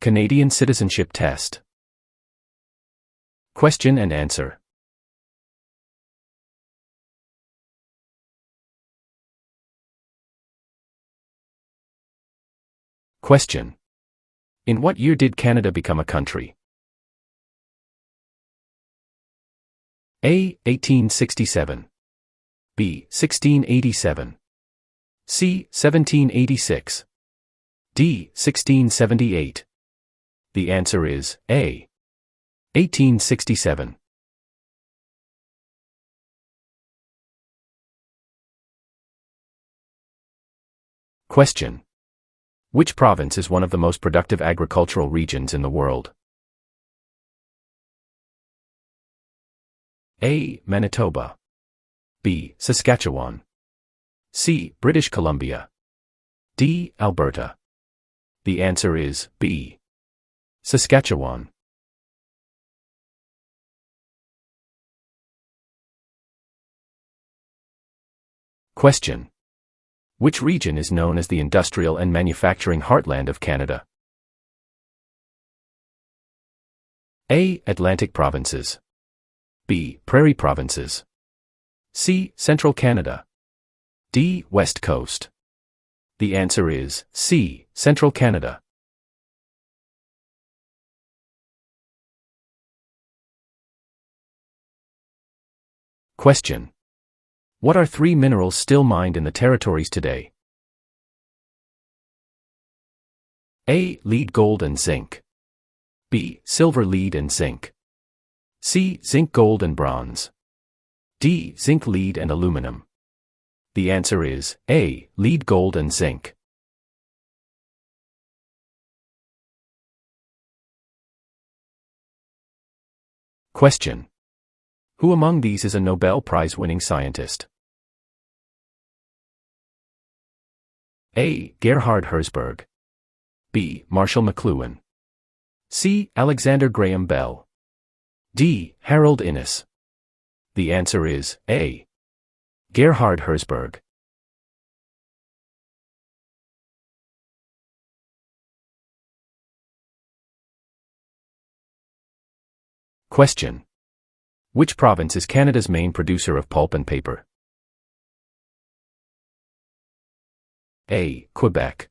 Canadian Citizenship Test. Question and answer. Question. In what year did Canada become a country? A. 1867. B. 1687. C. 1786. D. 1678. The answer is A. 1867. Question. Which province is one of the most productive agricultural regions in the world? A. Manitoba. B. Saskatchewan. C. British Columbia. D. Alberta. The answer is B. Saskatchewan. Question. Which region is known as the industrial and manufacturing heartland of Canada? A. Atlantic provinces. B. Prairie provinces. C. Central Canada. D. West Coast. The answer is C. Central Canada. Question. What are three minerals still mined in the territories today? A. Lead, gold and zinc. B. Silver, lead and zinc. C. Zinc, gold and bronze. D. Zinc, lead and aluminum. The answer is A. Lead, gold and zinc. Question. Who among these is a Nobel Prize-winning scientist? A. Gerhard Herzberg. B. Marshall McLuhan. C. Alexander Graham Bell. D. Harold Innis. The answer is A. Gerhard Herzberg. Question. Which province is Canada's main producer of pulp and paper? A. Quebec.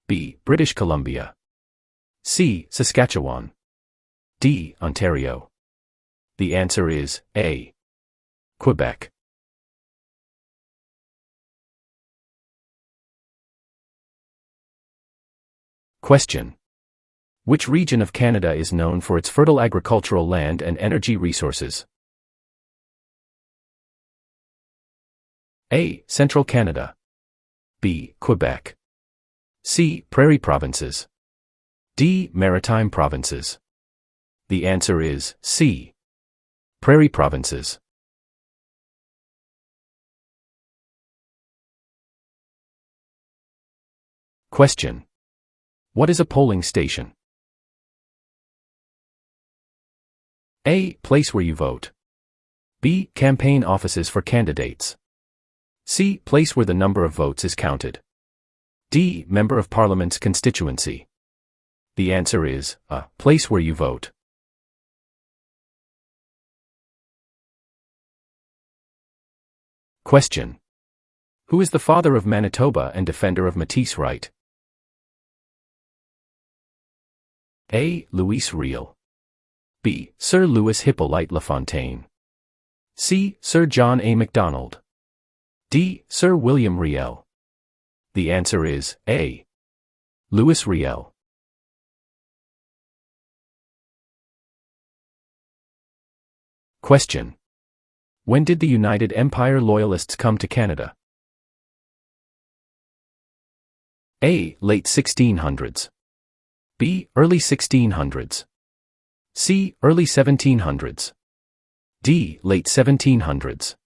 B. British Columbia. C. Saskatchewan. D. Ontario. The answer is A. Quebec. Question. Which region of Canada is known for its fertile agricultural land and energy resources? A. Central Canada. B. Quebec. C. Prairie provinces. D. Maritime provinces. The answer is C. Prairie provinces. Question. What is a polling station? A. Place where you vote. B. Campaign offices for candidates. C. Place where the number of votes is counted. D. Member of Parliament's constituency. The answer is A. Place where you vote. Question. Who is the father of Manitoba and defender of Métis right? A. Louis Riel. B. Sir Louis Hippolyte Lafontaine. C. Sir John A. Macdonald. D. Sir William Riel. The answer is A. Louis Riel. Question. When did the United Empire Loyalists come to Canada? A. Late 1600s. B. Early 1600s. C. Early 1700s. D. Late 1700s.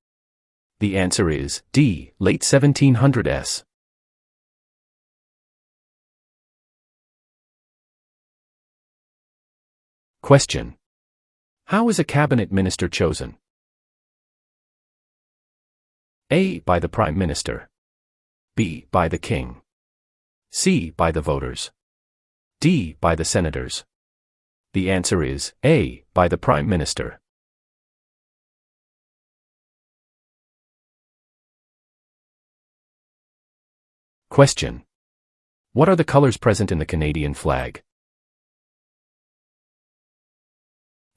The answer is D. Late 1700s. Question. How is a cabinet minister chosen? A. By the Prime Minister. B. By the King. C. By the voters. D. By the senators? The answer is A. By the Prime Minister. Question. What are the colors present in the Canadian flag?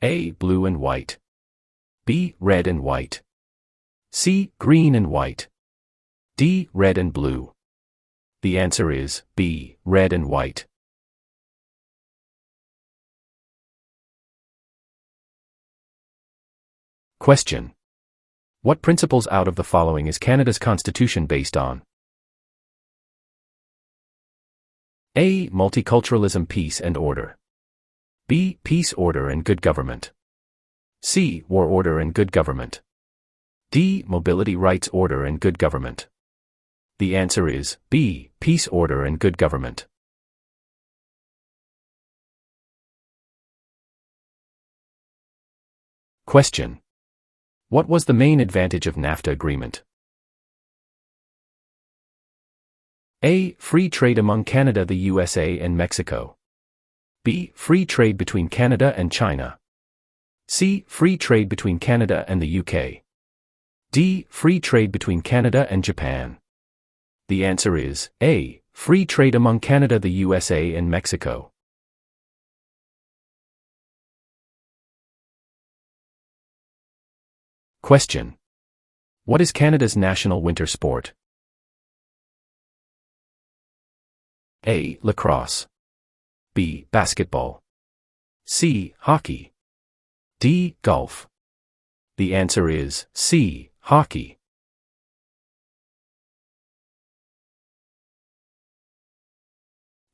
A. Blue and white. B. Red and white. C. Green and white. D. Red and blue. The answer is B. Red and white. Question. What principles out of the following is Canada's Constitution based on? A. Multiculturalism, peace and order. B. Peace, order and good government. C. War, order and good government. D. Mobility, rights, order and good government. The answer is B. Peace, order and good government. Question. What was the main advantage of NAFTA agreement? A. Free trade among Canada, the USA and Mexico. B. Free trade between Canada and China. C. Free trade between Canada and the UK. D. Free trade between Canada and Japan. The answer is A. Free trade among Canada, the USA and Mexico. Question. What is Canada's national winter sport? A. Lacrosse. B. Basketball. C. Hockey. D. Golf. The answer is C. Hockey.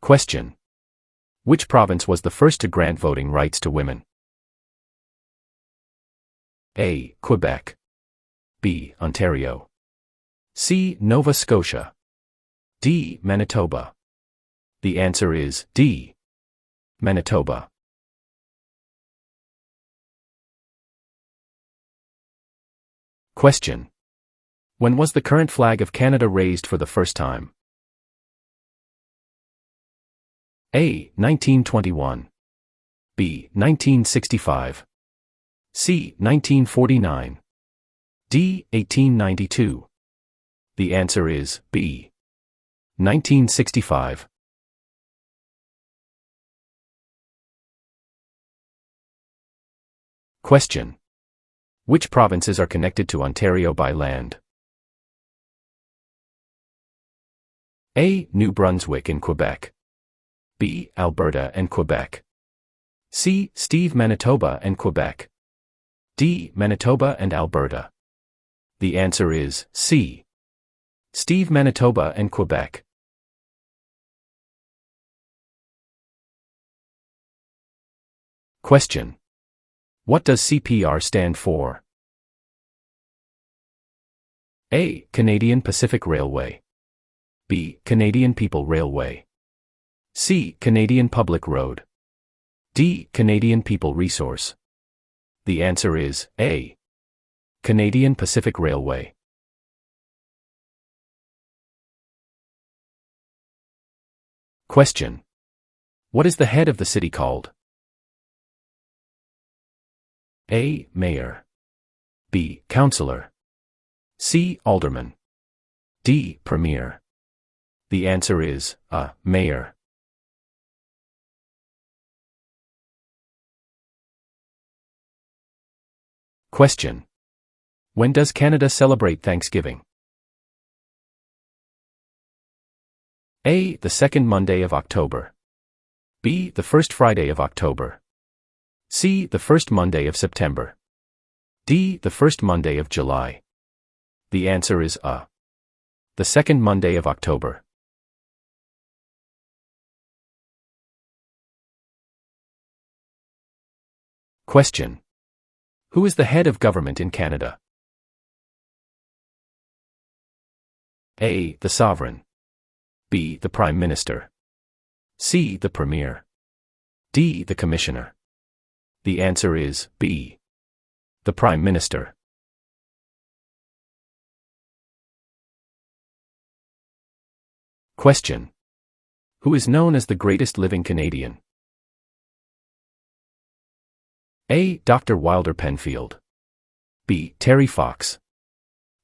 Question. Which province was the first to grant voting rights to women? A. Quebec. B. Ontario. C. Nova Scotia. D. Manitoba. The answer is D. Manitoba. Question. When was the current flag of Canada raised for the first time? A. 1921. B. 1965. C. 1949. D. 1892. The answer is B. 1965. Question. Which provinces are connected to Ontario by land? A. New Brunswick and Quebec. B. Alberta and Quebec. C. Steve, Manitoba and Quebec. D. Manitoba and Alberta. The answer is C. Steve, Manitoba and Quebec. Question. What does CPR stand for? A. Canadian Pacific Railway. B. Canadian People Railway. C. Canadian Public Road. D. Canadian People Resource. The answer is A. Canadian Pacific Railway. Question. What is the head of the city called? A. Mayor. B. Councillor. C. Alderman. D. Premier. The answer is A. Mayor. Question. When does Canada celebrate Thanksgiving? A. The second Monday of October. B. The first Friday of October. C. The first Monday of September. D. The first Monday of July. The answer is A. The second Monday of October. Question. Who is the head of government in Canada? A. The Sovereign. B. The Prime Minister. C. The Premier. D. The Commissioner. The answer is B. The Prime Minister. Question. Who is known as the greatest living Canadian? A. Dr. Wilder Penfield. B. Terry Fox.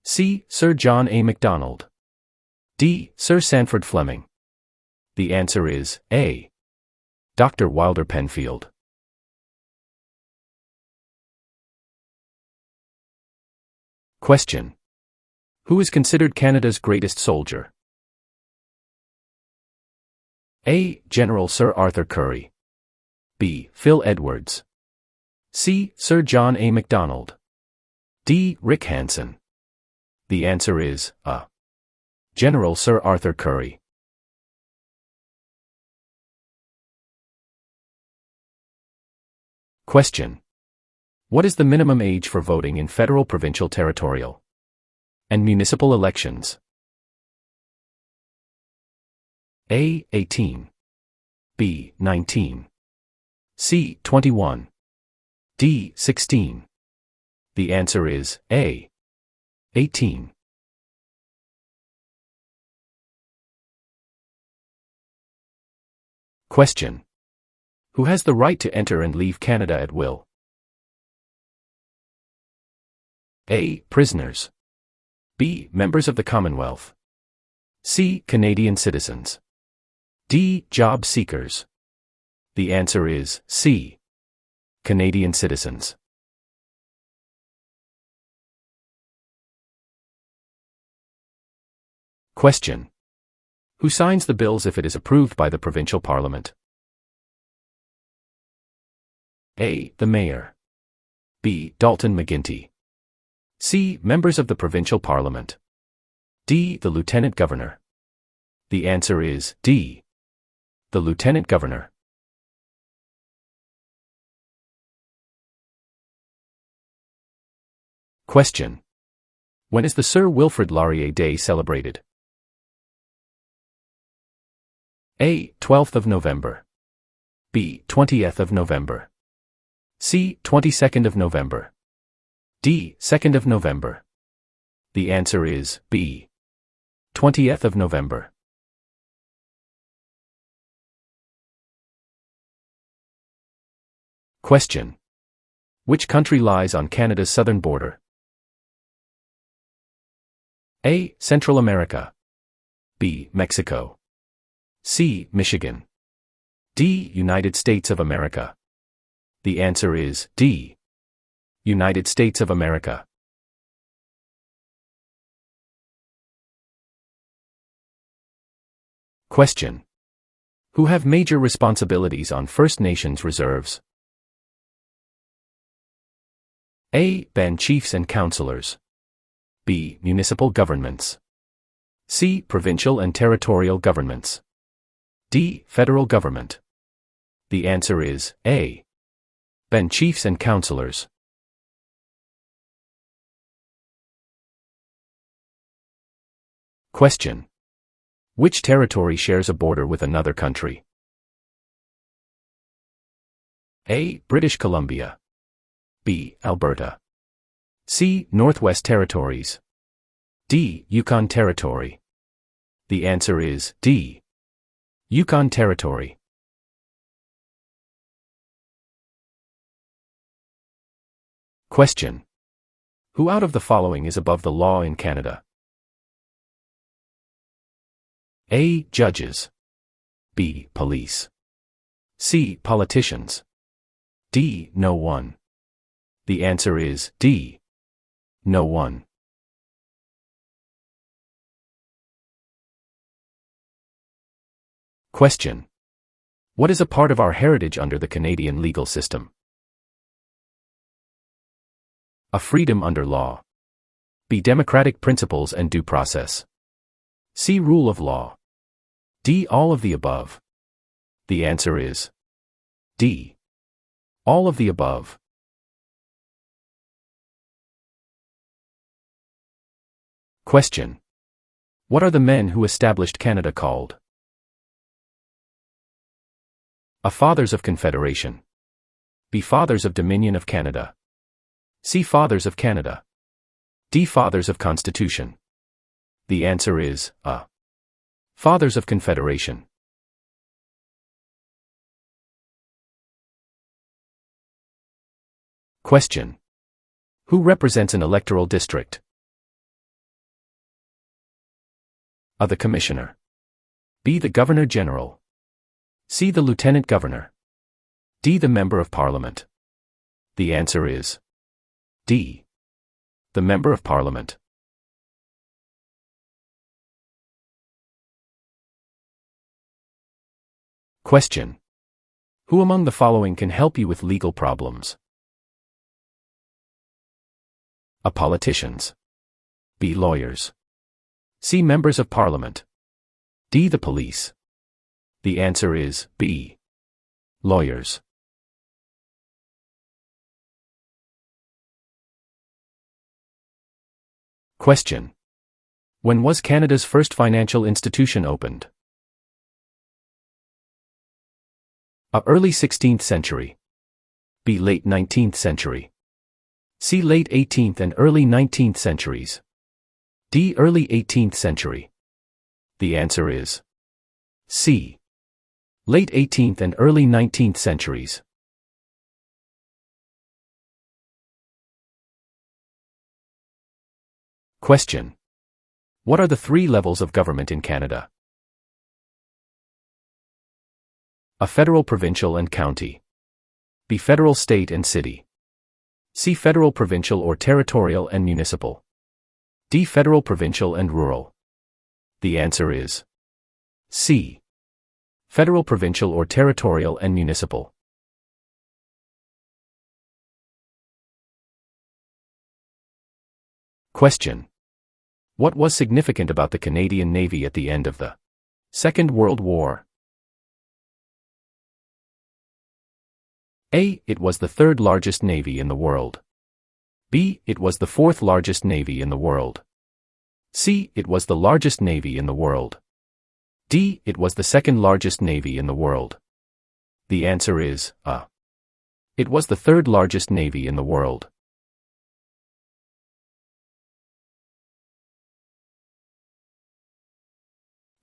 C. Sir John A. Macdonald. D. Sir Sanford Fleming. The answer is A. Dr. Wilder Penfield. Question. Who is considered Canada's greatest soldier? A. General Sir Arthur Currie. B. Phil Edwards. C. Sir John A. Macdonald. D. Rick Hansen. The answer is A. General Sir Arthur Currie. Question. What is the minimum age for voting in federal, provincial, territorial, and municipal elections? A. 18. B. 19. C. 21. D. 16. The answer is A. 18. Question. Who has the right to enter and leave Canada at will? A. Prisoners. B. Members of the Commonwealth. C. Canadian citizens. D. Job seekers. The answer is C. Canadian citizens. Question. Who signs the bills if it is approved by the provincial parliament? A. The Mayor. B. Dalton McGuinty. C. Members of the provincial parliament. D. The Lieutenant Governor. The answer is D. The Lieutenant Governor. Question. When is the Sir Wilfrid Laurier Day celebrated? A. 12th of November. B. 20th of November. C. 22nd of November. D. 2nd of November. The answer is B. 20th of November. Question. Which country lies on Canada's southern border? A. Central America. B. Mexico. C. Michigan. D. United States of America. The answer is D. United States of America. Question. Who have major responsibilities on First Nations reserves? A. Band chiefs and councillors. B. Municipal governments. C. Provincial and territorial governments. D. Federal government. The answer is A. Band chiefs and councillors. Question. Which territory shares a border with another country? A. British Columbia. B. Alberta. C. Northwest Territories. D. Yukon Territory. The answer is D. Yukon Territory. Question. Who out of the following is above the law in Canada? A. Judges. B. Police. C. Politicians. D. No one. The answer is D. No one. Question. What is a part of our heritage under the Canadian legal system? A. Freedom under law. B. Democratic principles and due process. C. Rule of law. D. All of the above. The answer is D. All of the above. Question. What are the men who established Canada called? A. Fathers of Confederation. B. Fathers of Dominion of Canada. C. Fathers of Canada. D. Fathers of Constitution. The answer is A. Fathers of Confederation. Question. Who represents an electoral district? A. The Commissioner. B. The Governor General. C. The Lieutenant Governor. D. The Member of Parliament. The answer is D. The Member of Parliament. Question. Who among the following can help you with legal problems? A. Politicians. B. Lawyers. C. Members of Parliament. D. The police. The answer is B. Lawyers. Question. When was Canada's first financial institution opened? A. Early 16th century. B. Late 19th century. C. Late 18th and early 19th centuries. D. Early 18th century. The answer is C. Late 18th and early 19th centuries. Question. What are the three levels of government in Canada? A. Federal, provincial and county. B. Federal, state and city. C. Federal, provincial or territorial and municipal. D. Federal, provincial and rural. The answer is C. Federal, provincial or territorial and municipal. Question. What was significant about the Canadian Navy at the end of the Second World War? A. It was the third largest navy in the world. B. It was the fourth largest navy in the world. C. It was the largest navy in the world. D. It was the second largest navy in the world. The answer is A. It was the third largest navy in the world.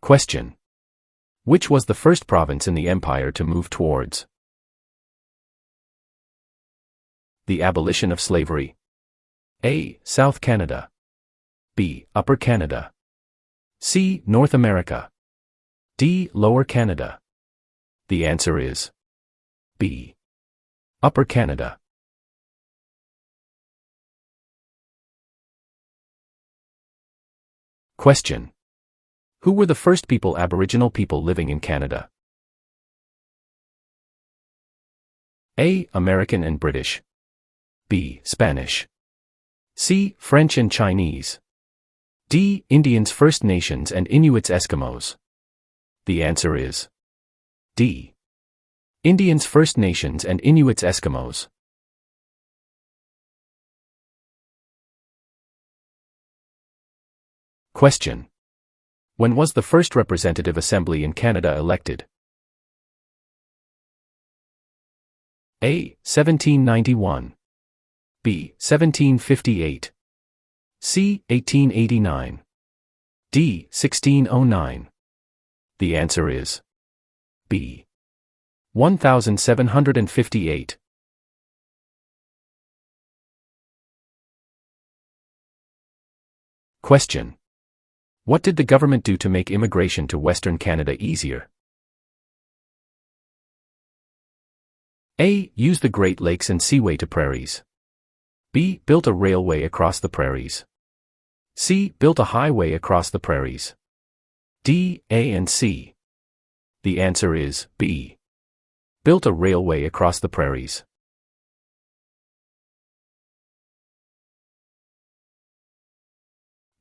Question. Which was the first province in the Empire to move towards the abolition of slavery? A. South Canada. B. Upper Canada. C. North America. D. Lower Canada. The answer is B. Upper Canada. Question. Who were the first Aboriginal people living in Canada? A. American and British. B. Spanish. C. French and Chinese. D. Indians, First Nations and Inuits, Eskimos. The answer is D. Indians, First Nations and Inuits, Eskimos. Question. When was the first Representative Assembly in Canada elected? A. 1791. B. 1758. C. 1889. D. 1609. The answer is B. 1758. Question. What did the government do to make immigration to Western Canada easier? A. Use the Great Lakes and Seaway to prairies. B. Built a railway across the prairies. C. Built a highway across the prairies. D. A and C. The answer is B. Built a railway across the prairies.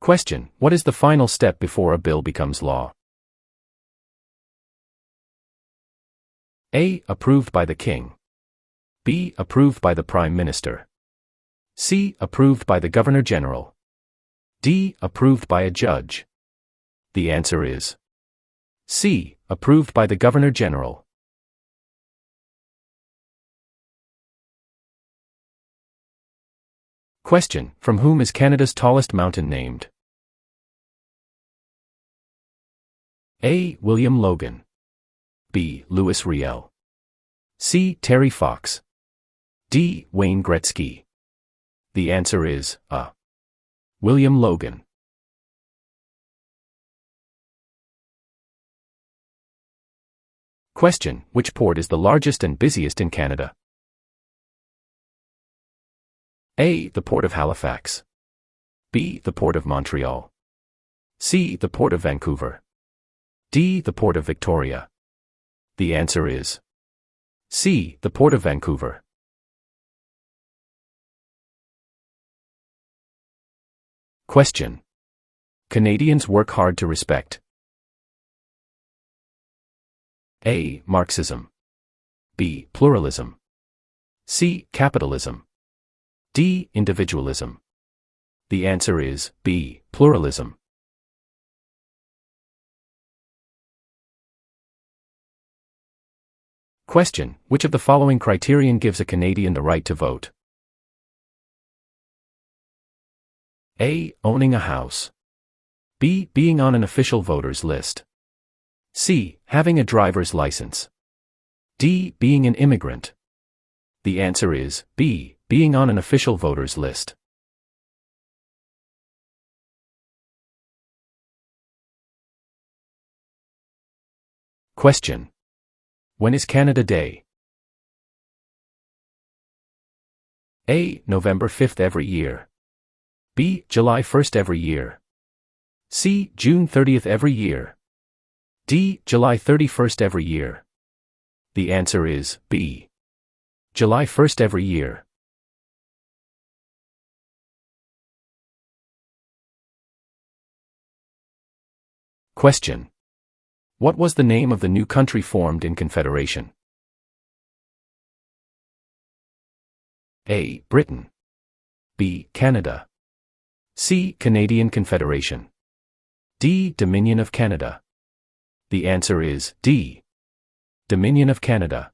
Question. What is the final step before a bill becomes law? A. Approved by the King. B. Approved by the Prime Minister. C. Approved by the Governor General. D. Approved by a judge. The answer is C. Approved by the Governor General. Question. From whom is Canada's tallest mountain named? A. William Logan. B. Louis Riel. C. Terry Fox. D. Wayne Gretzky. The answer is A. William Logan. Question: which port is the largest and busiest in Canada? A. The Port of Halifax. B. The Port of Montreal. C. The Port of Vancouver. D. The Port of Victoria. The answer is C. The Port of Vancouver. Question: Canadians work hard to respect. A. Marxism. B. Pluralism. C. Capitalism. D. Individualism. The answer is B. Pluralism. Question: which of the following criterion gives a Canadian the right to vote? A. Owning a house. B. Being on an official voters list. C. Having a driver's license. D. Being an immigrant. The answer is B. Being on an official voters list. Question: when is Canada Day? A. November 5th every year. B. July 1st every year. C. June 30th every year. D. July 31st every year. The answer is B. July 1st every year. Question: what was the name of the new country formed in Confederation? A. Britain. B. Canada. C. Canadian Confederation. D. Dominion of Canada. The answer is D. Dominion of Canada.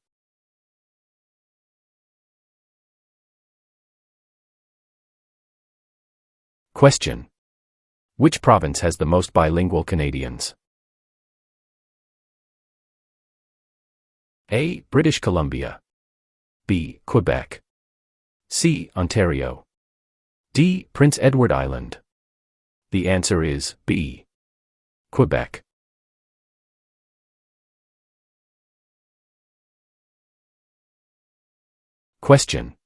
Question: which province has the most bilingual Canadians? A. British Columbia. B. Quebec. C. Ontario. D. Prince Edward Island. The answer is B. Quebec. Question: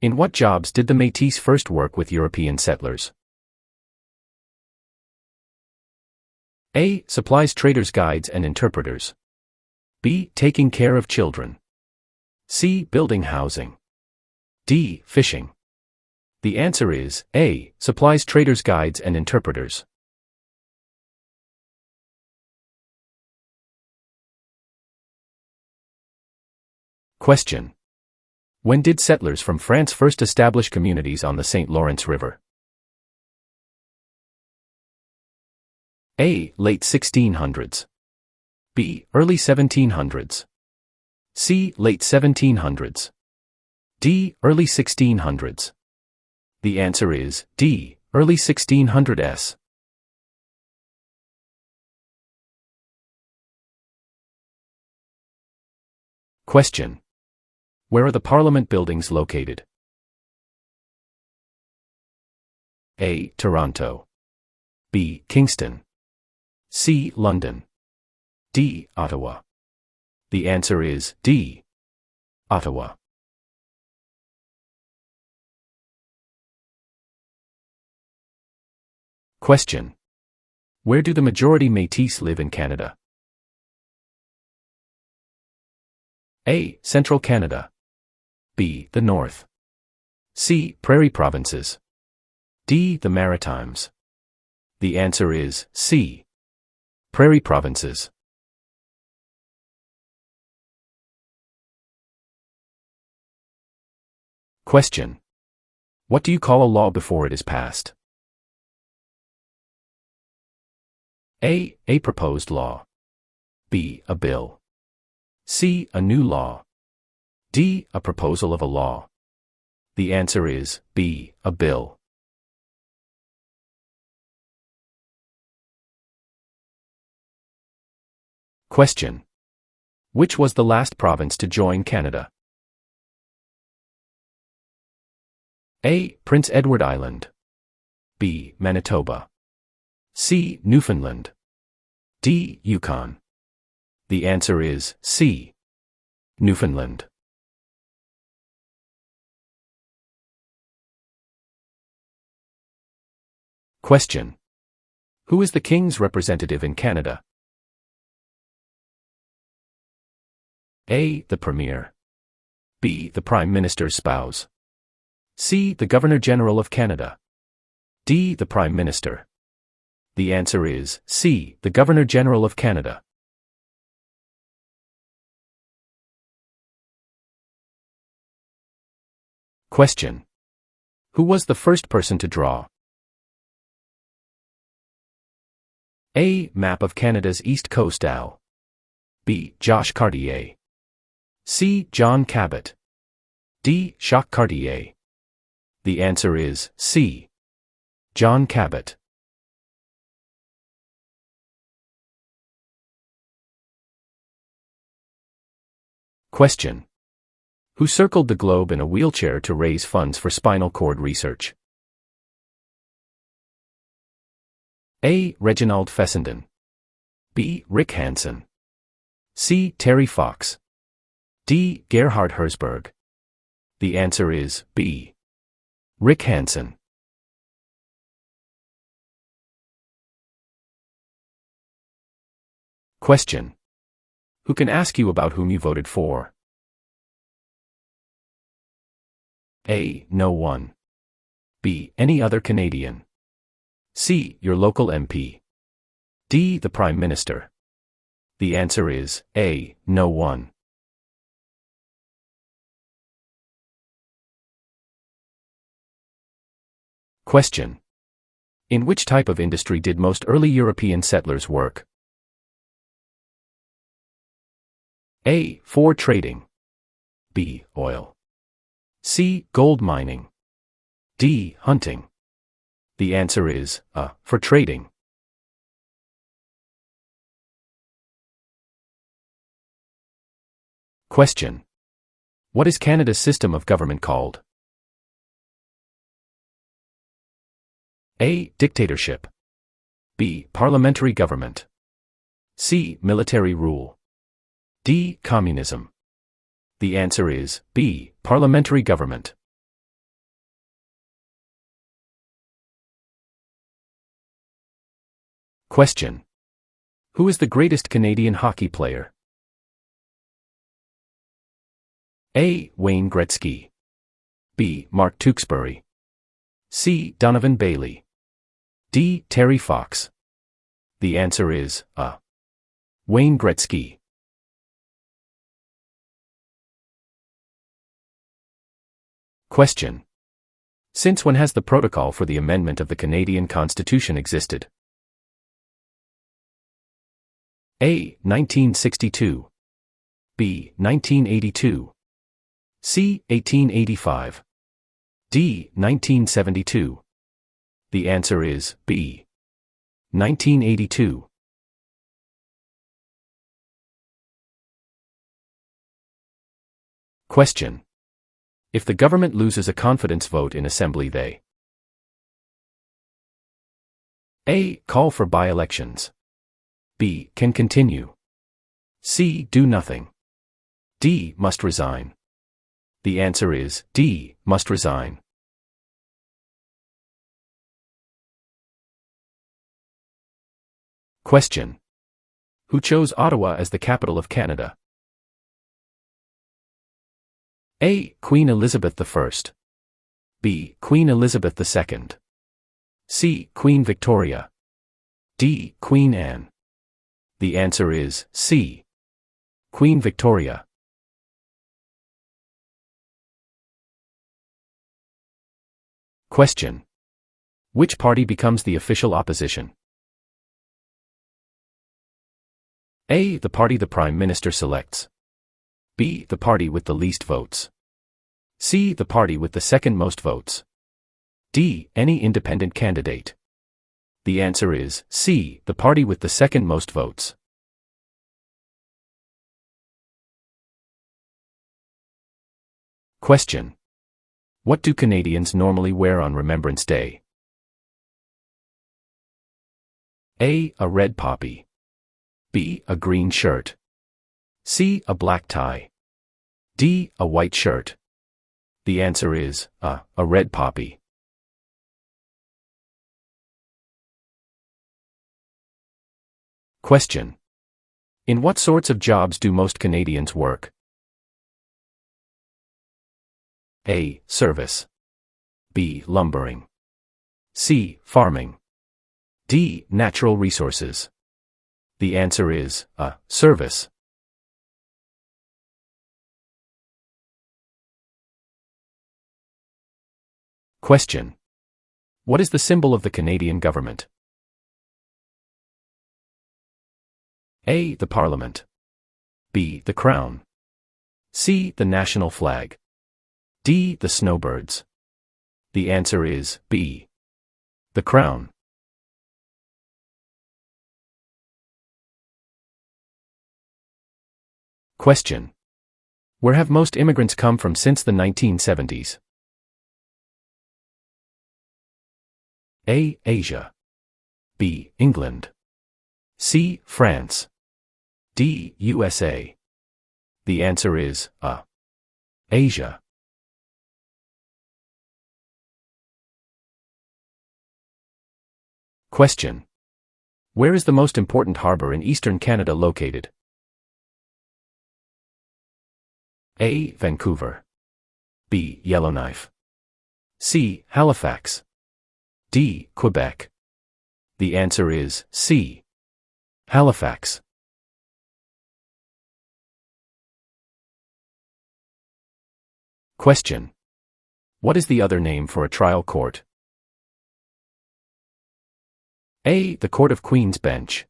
in what jobs did the Métis first work with European settlers? A. Supplies traders, guides and interpreters. B. Taking care of children. C. Building housing. D. Fishing. The answer is A. Supplies traders, guides and interpreters. Question: when did settlers from France first establish communities on the St. Lawrence River? A. Late 1600s. B. Early 1700s. C. Late 1700s. D. Early 1600s. The answer is D. Early 1600s. Question: where are the Parliament buildings located? A. Toronto. B. Kingston. C. London. D. Ottawa. The answer is D. Ottawa. Question: where do the majority Métis live in Canada? A. Central Canada. B. The North. C. Prairie Provinces. D. The Maritimes. The answer is C. Prairie Provinces. Question: what do you call a law before it is passed? A. A proposed law. B. A bill. C. A new law. D. A proposal of a law. The answer is B. A bill. Question: which was the last province to join Canada? A. Prince Edward Island. B. Manitoba. C. Newfoundland. D. Yukon. The answer is C. Newfoundland. Question. Who is the King's representative in Canada? A. The Premier. B. The Prime Minister's spouse. C. The Governor-General of Canada. D. The Prime Minister. The answer is C. The Governor-General of Canada. Question. Who was the first person to draw? A. Map of Canada's East Coast Al. B. Josh Cartier. C. John Cabot. D. Jacques Cartier. The answer is C. John Cabot. Question. Who circled the globe in a wheelchair to raise funds for spinal cord research? A. Reginald Fessenden. B. Rick Hansen. C. Terry Fox. D. Gerhard Herzberg. The answer is B. Rick Hansen. Question. Who can ask you about whom you voted for? A. No one. B. Any other Canadian. C. Your local MP. D. The Prime Minister. The answer is A. No one. Question. In which type of industry did most early European settlers work? A. For trading. B. Oil. C. Gold mining. D. Hunting. The answer is A. For trading. Question. What is Canada's system of government called? A. Dictatorship. B. Parliamentary government. C. Military rule. D. Communism. The answer is B. Parliamentary government. Question. Who is the greatest Canadian hockey player? A. Wayne Gretzky. B. Mark Tewksbury. C. Donovan Bailey. D. Terry Fox. The answer is A. Wayne Gretzky. Question. Since when has the protocol for the amendment of the Canadian Constitution existed? A. 1962. B. 1982. C. 1885. D. 1972. The answer is B. 1982. Question. If the government loses a confidence vote in Assembly, they A. Call for by-elections. B. Can continue. C. Do nothing. D. Must resign. The answer is D. Must resign. Question. Who chose Ottawa as the capital of Canada? A. Queen Elizabeth I. B. Queen Elizabeth II. C. Queen Victoria. D. Queen Anne. The answer is C. Queen Victoria. Question. Which party becomes the official opposition? A. The party the Prime Minister selects. B. The party with the least votes. C. The party with the second most votes. D. Any independent candidate. The answer is C. The party with the second most votes. Question. What do Canadians normally wear on Remembrance Day? A. A red poppy. B. A green shirt. C. A black tie. D. A white shirt. The answer is a red poppy. Question. In what sorts of jobs do most Canadians work? A. Service. B. Lumbering. C. Farming. D. Natural resources. The answer is a. Service. Question. What is the symbol of the Canadian government? A. The Parliament. B. The Crown. C. The national flag. D. The snowbirds. The answer is B. The Crown. Question. Where have most immigrants come from since the 1970s? A. Asia. B. England. C. France. D. USA. The answer is A. Asia. Question. Where is the most important harbor in eastern Canada located? A. Vancouver. B. Yellowknife. C. Halifax. D. Quebec. The answer is C. Halifax. Question. What is the other name for a trial court? A. The Court of Queen's Bench.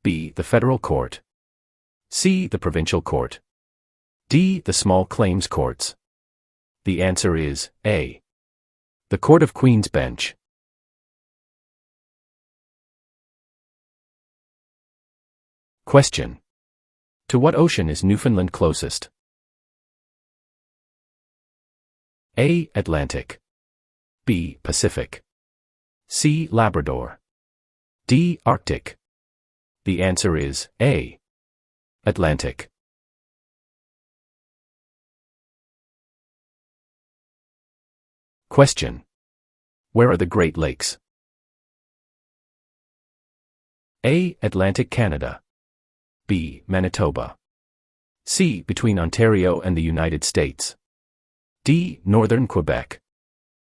B. The Federal Court. C. The Provincial Court. D. The Small Claims Courts. The answer is A. The Court of Queen's Bench. Question. To what ocean is Newfoundland closest? A. Atlantic. B. Pacific. C. Labrador. D. Arctic. The answer is A. Atlantic. Question. Where are the Great Lakes? A. Atlantic Canada. B. Manitoba. C. Between Ontario and the United States. D. Northern Quebec.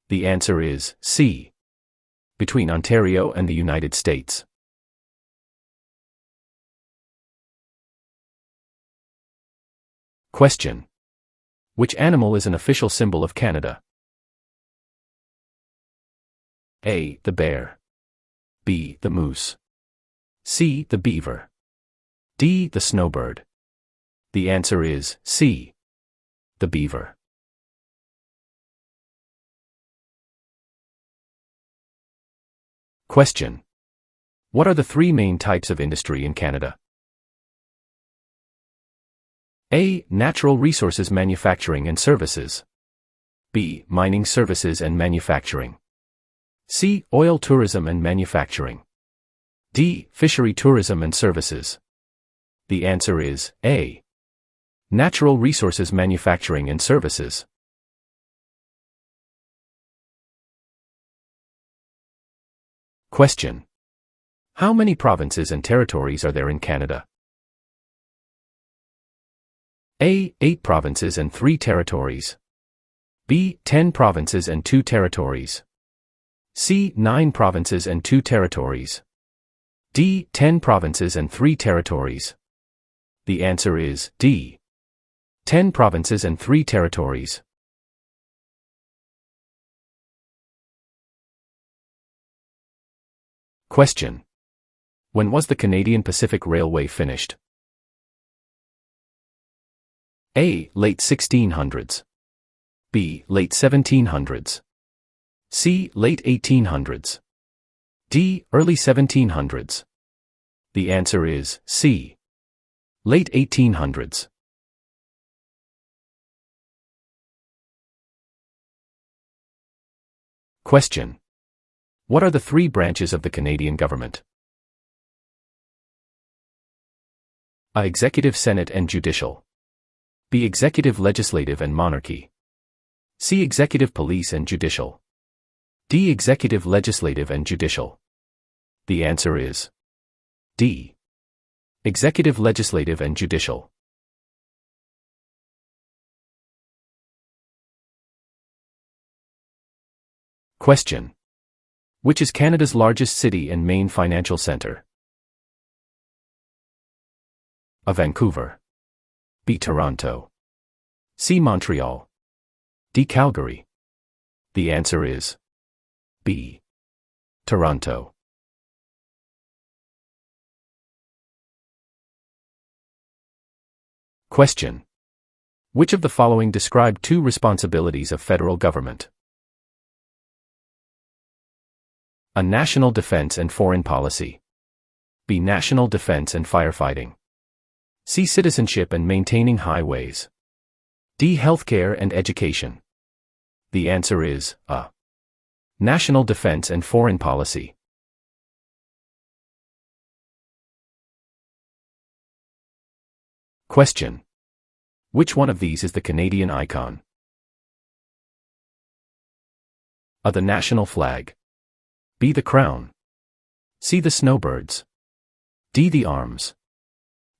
The answer is C. Between Ontario and the United States. Question. Which animal is an official symbol of Canada? A. The bear. B. The moose. C. The beaver. D. The snowbird. The answer is C. The beaver. Question. What are the three main types of industry in Canada? A. Natural resources manufacturing and services. B. Mining services and manufacturing. C. Oil tourism and manufacturing. D. Fishery tourism and services. The answer is A. Natural resources manufacturing and services. Question. How many provinces and territories are there in Canada? A. 8 provinces and 3 territories. B. 10 provinces and 2 territories. C. 9 provinces and 2 territories. D. 10 provinces and 3 territories. The answer is D. 10 provinces and 3 territories. Question. When was the Canadian Pacific Railway finished? A. Late 1600s. B. Late 1700s. C. Late 1800s. D. Early 1700s. The answer is C. Late 1800s. Question. What are the three branches of the Canadian government? A. Executive, Senate, and Judicial. B. Executive, Legislative, and Monarchy. C. Executive, Police, and Judicial. D. Executive, Legislative, and Judicial. The answer is D. Executive, Legislative, and Judicial. Question. Which is Canada's largest city and main financial centre? A. Vancouver. B. Toronto. C. Montreal. D. Calgary. The answer is B. Toronto. Question. Which of the following describe two responsibilities of federal government? A. National defense and foreign policy. B. National defense and firefighting. C. Citizenship and maintaining highways. D. Healthcare and education. The answer is A. National defense and foreign policy. Question. Which one of these is the Canadian icon? A. The national flag. B. The crown. C. The snowbirds. D. The arms.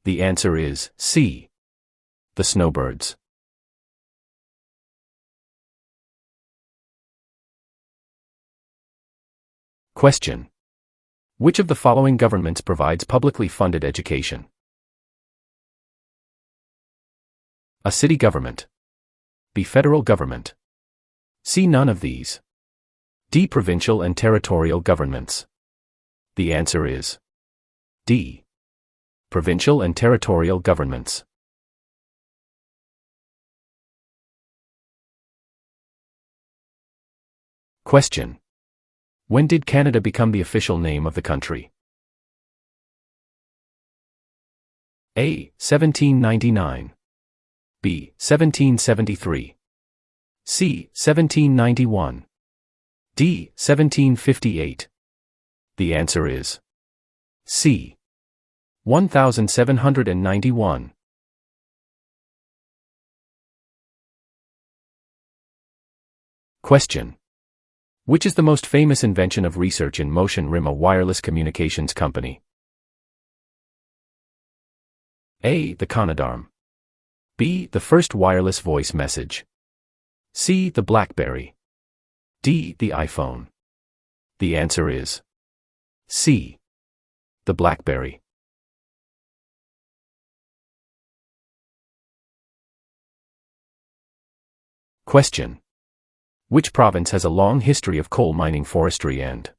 The answer is C. The snowbirds. Question. Which of the following governments provides publicly funded education? A. City government. B. Federal government. C. None of these. D. Provincial and territorial governments. The answer is D. Provincial and territorial governments. Question. When did Canada become the official name of the country? A. 1799. B. 1773. C. 1791. D. 1758. The answer is C. 1791. Question. Which is the most famous invention of research in motion? RIM, a wireless communications company. A. The Conadarm. B. The first wireless voice message. C. The BlackBerry. D. The iPhone. The answer is C. The BlackBerry. Question. Which province has a long history of coal mining, forestry, and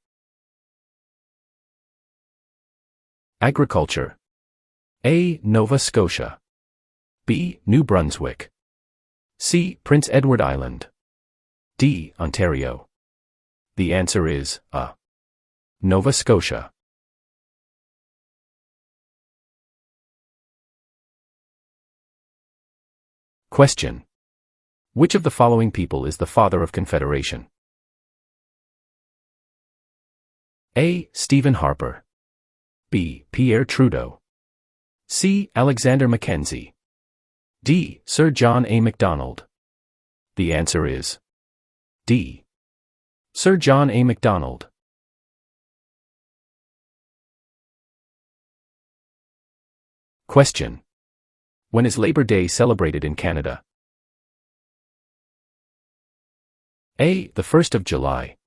agriculture? A. Nova Scotia. B. New Brunswick. C. Prince Edward Island. D. Ontario. The answer is A. Nova Scotia. Question. Which of the following people is the father of Confederation? A. Stephen Harper. B. Pierre Trudeau. C. Alexander Mackenzie. D. Sir John A. Macdonald. The answer is D. Sir John A. Macdonald. Question. When is Labor Day celebrated in Canada? A. The 1st of July.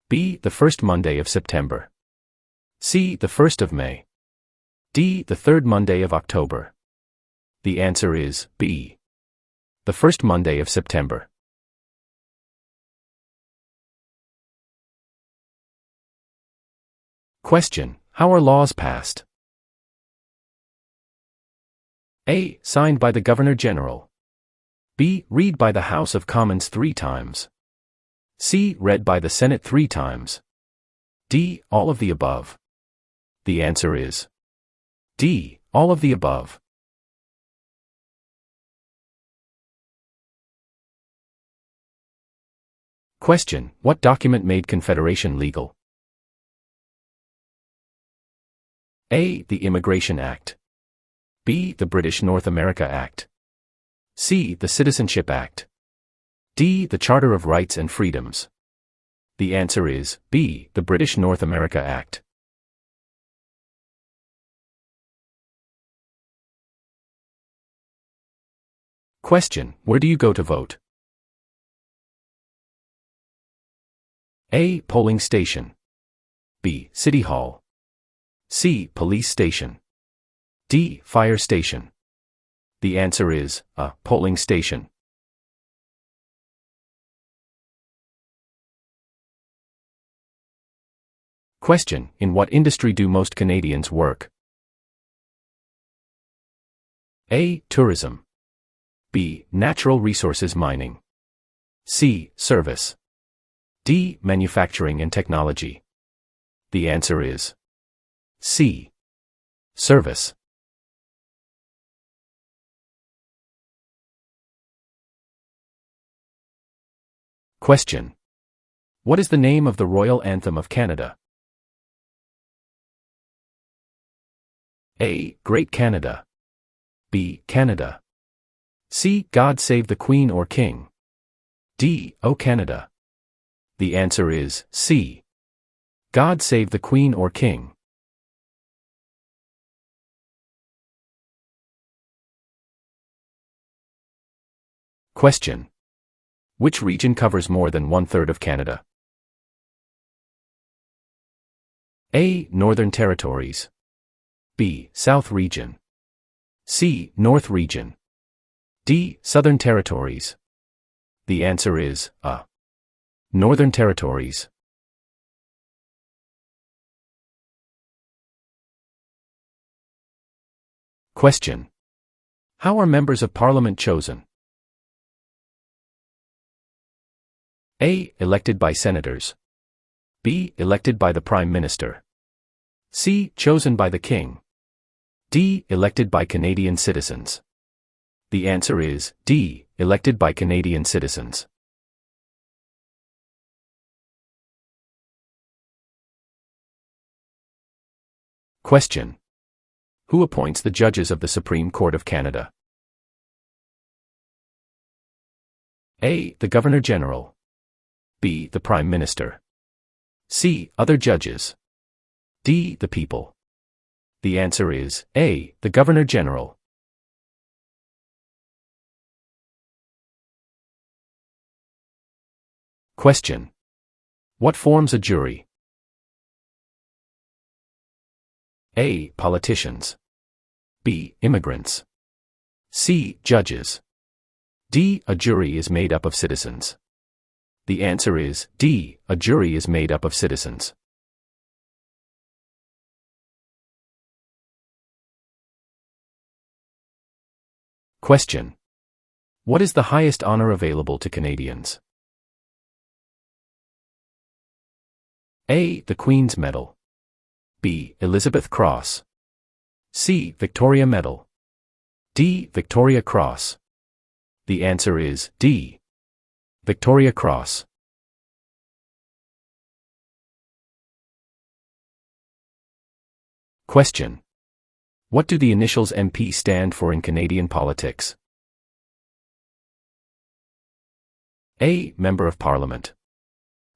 B. The first Monday of September. C. The 1st of May. D. The third Monday of October. The answer is B. The first Monday of September. Question. How are laws passed? A. Signed by the Governor-General. B. Read by the House of Commons 3 times. C. Read by the Senate 3 times. D. All of the above. The answer is D. All of the above. Question: What document made Confederation legal? A. The Immigration Act. B. The British North America Act. C. The Citizenship Act. D. The Charter of Rights and Freedoms. The answer is B. The British North America Act. Question: Where do you go to vote? A. Polling station. B. City Hall. C. Police station. D. Fire station. The answer is A. Polling station. Question: In what industry do most Canadians work? A. Tourism. B. Natural resources mining. C. Service. D. Manufacturing and technology. The answer is C. Service. Question: What is the name of the Royal Anthem of Canada? A. Great Canada. B. Canada. C. God Save the Queen or King. D. O Canada. The answer is C. God Save the Queen or King. Question: Which region covers more than 1/3 of Canada? A. Northern Territories. B. South Region. C. North Region. D. Southern Territories. The answer is A. Northern Territories. Question: How are members of Parliament chosen? A. Elected by senators. B. Elected by the Prime Minister. C. Chosen by the King. D. Elected by Canadian citizens. The answer is D. Elected by Canadian citizens. Question: Who appoints the judges of the Supreme Court of Canada? A. The Governor-General. B. The Prime Minister. C. Other judges. D. The people. The answer is A. The Governor-General. Question: What forms a jury? A. Politicians. B. Immigrants. C. Judges. D. A jury is made up of citizens. The answer is D. A jury is made up of citizens. Question: What is the highest honor available to Canadians? A. The Queen's Medal. B. Elizabeth Cross. C. Victoria Medal. D. Victoria Cross. The answer is D. Victoria Cross. Question: What do the initials MP stand for in Canadian politics? A. Member of Parliament.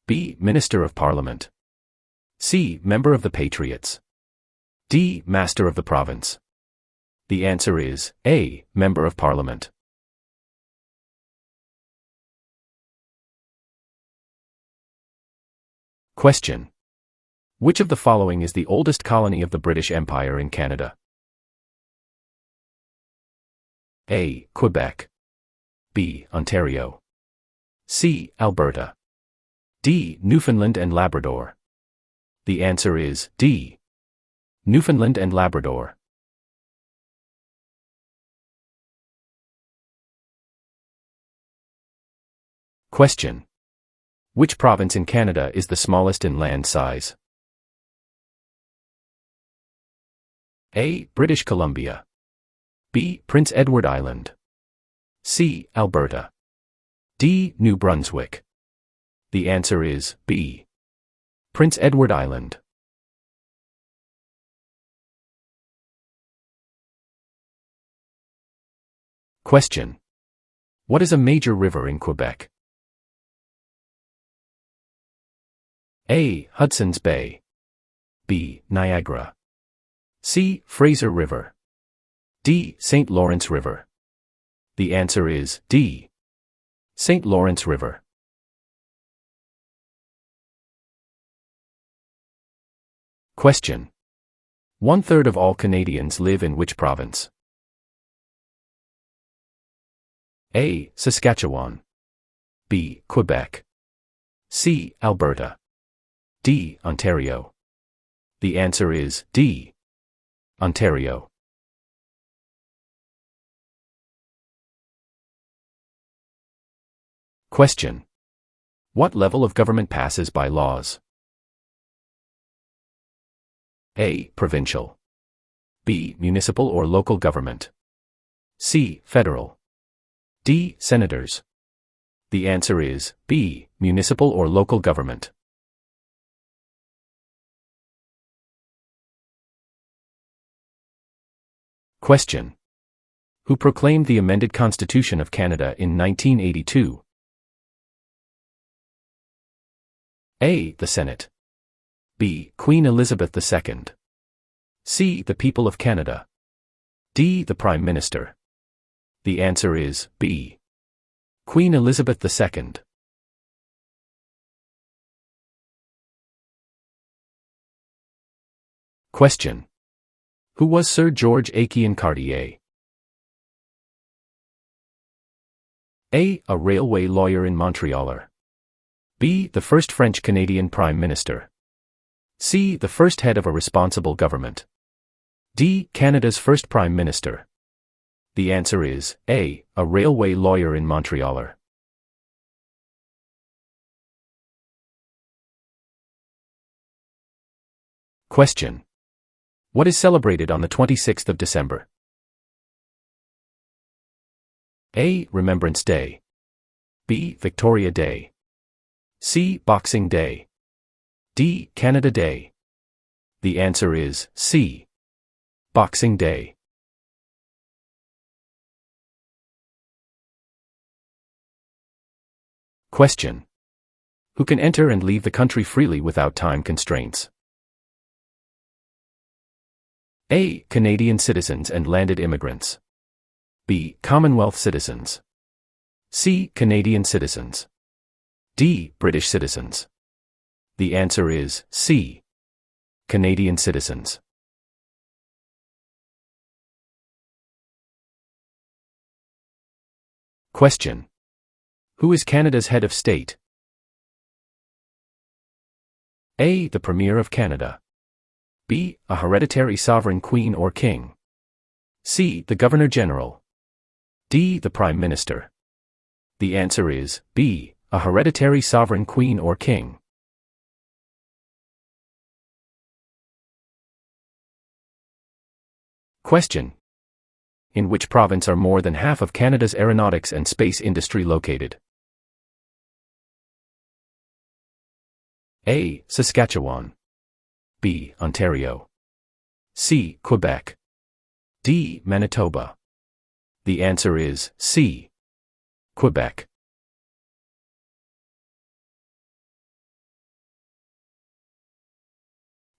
B. Minister of Parliament. C. Member of the Patriots. D. Master of the Province. The answer is A. Member of Parliament. Question: Which of the following is the oldest colony of the British Empire in Canada? A. Quebec. B. Ontario. C. Alberta. D. Newfoundland and Labrador. The answer is D. Newfoundland and Labrador. Question: Which province in Canada is the smallest in land size? A. British Columbia. B. Prince Edward Island. C. Alberta. D. New Brunswick. The answer is B. Prince Edward Island. Question. What is a major river in Quebec? A. Hudson's Bay. B. Niagara. C. Fraser River. D. St. Lawrence River. The answer is D. St. Lawrence River. Question. 1/3 of all Canadians live in which province? A. Saskatchewan. B. Quebec. C. Alberta. D. Ontario. The answer is D. Ontario. Question. What level of government passes by laws? A. Provincial. B. Municipal or local government. C. Federal. D. Senators. The answer is B. Municipal or local government. Question. Who proclaimed the amended Constitution of Canada in 1982? A. The Senate. B. Queen Elizabeth II. C. The people of Canada. D. The Prime Minister. The answer is B. Queen Elizabeth II. Question. Who was Sir George Aiken Cartier? A. A railway lawyer in Montreal. B. The first French-Canadian Prime Minister. C. The first head of a responsible government. D. Canada's first Prime Minister. The answer is A. A railway lawyer in Montreal. Question. What is celebrated on the 26th of December? A. Remembrance Day. B. Victoria Day. C. Boxing Day. D. Canada Day. The answer is C. Boxing Day. Question. Who can enter and leave the country freely without time constraints? A. Canadian citizens and landed immigrants. B. Commonwealth citizens. C. Canadian citizens. D. British citizens. The answer is C. Canadian citizens. Question. Who is Canada's head of state? A. The Premier of Canada. B. A hereditary sovereign queen or king. C. The Governor-General. D. The Prime Minister. The answer is B. A hereditary sovereign queen or king. Question. In which province are more than half of Canada's aeronautics and space industry located? A. Saskatchewan. B. Ontario. C. Quebec. D. Manitoba. The answer is C. Quebec.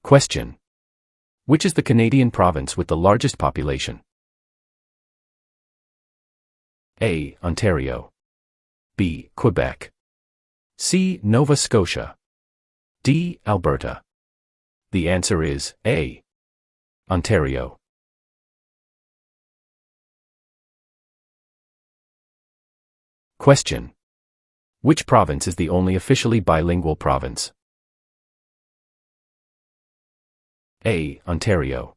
Question. Which is the Canadian province with the largest population? A. Ontario. B. Quebec. C. Nova Scotia. D. Alberta. The answer is A. Ontario. Question. Which province is the only officially bilingual province? A. Ontario.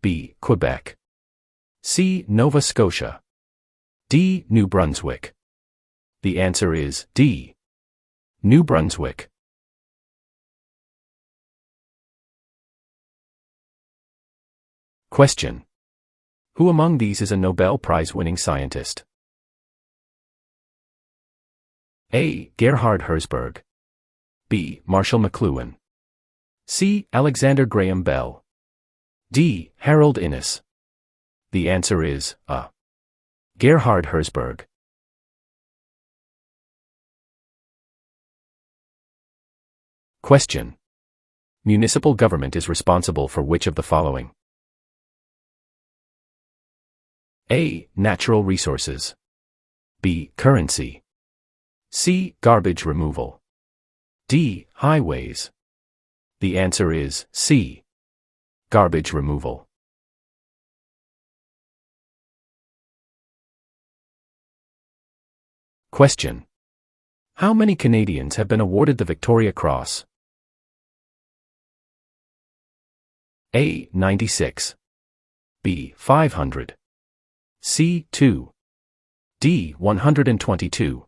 B. Quebec. C. Nova Scotia. D. New Brunswick. The answer is D. New Brunswick. Question. Who among these is a Nobel Prize-winning scientist? A. Gerhard Herzberg. B. Marshall McLuhan. C. Alexander Graham Bell. D. Harold Innis. The answer is A. Gerhard Herzberg. Question. Municipal government is responsible for which of the following? A. Natural resources. B. Currency. C. Garbage removal. D. Highways. The answer is C. Garbage removal. Question. How many Canadians have been awarded the Victoria Cross? A. 96. B. 500. C. 2. D. 122.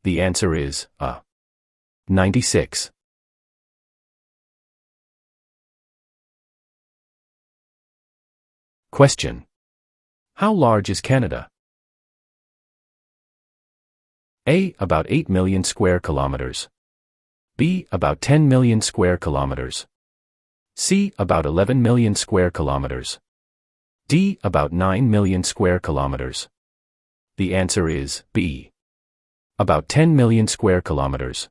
The answer is A. 96. Question. How large is Canada? A. About 8 million square kilometers. B. About 10 million square kilometers. C. About 11 million square kilometers. D. About 9 million square kilometers. The answer is B. About 10 million square kilometers.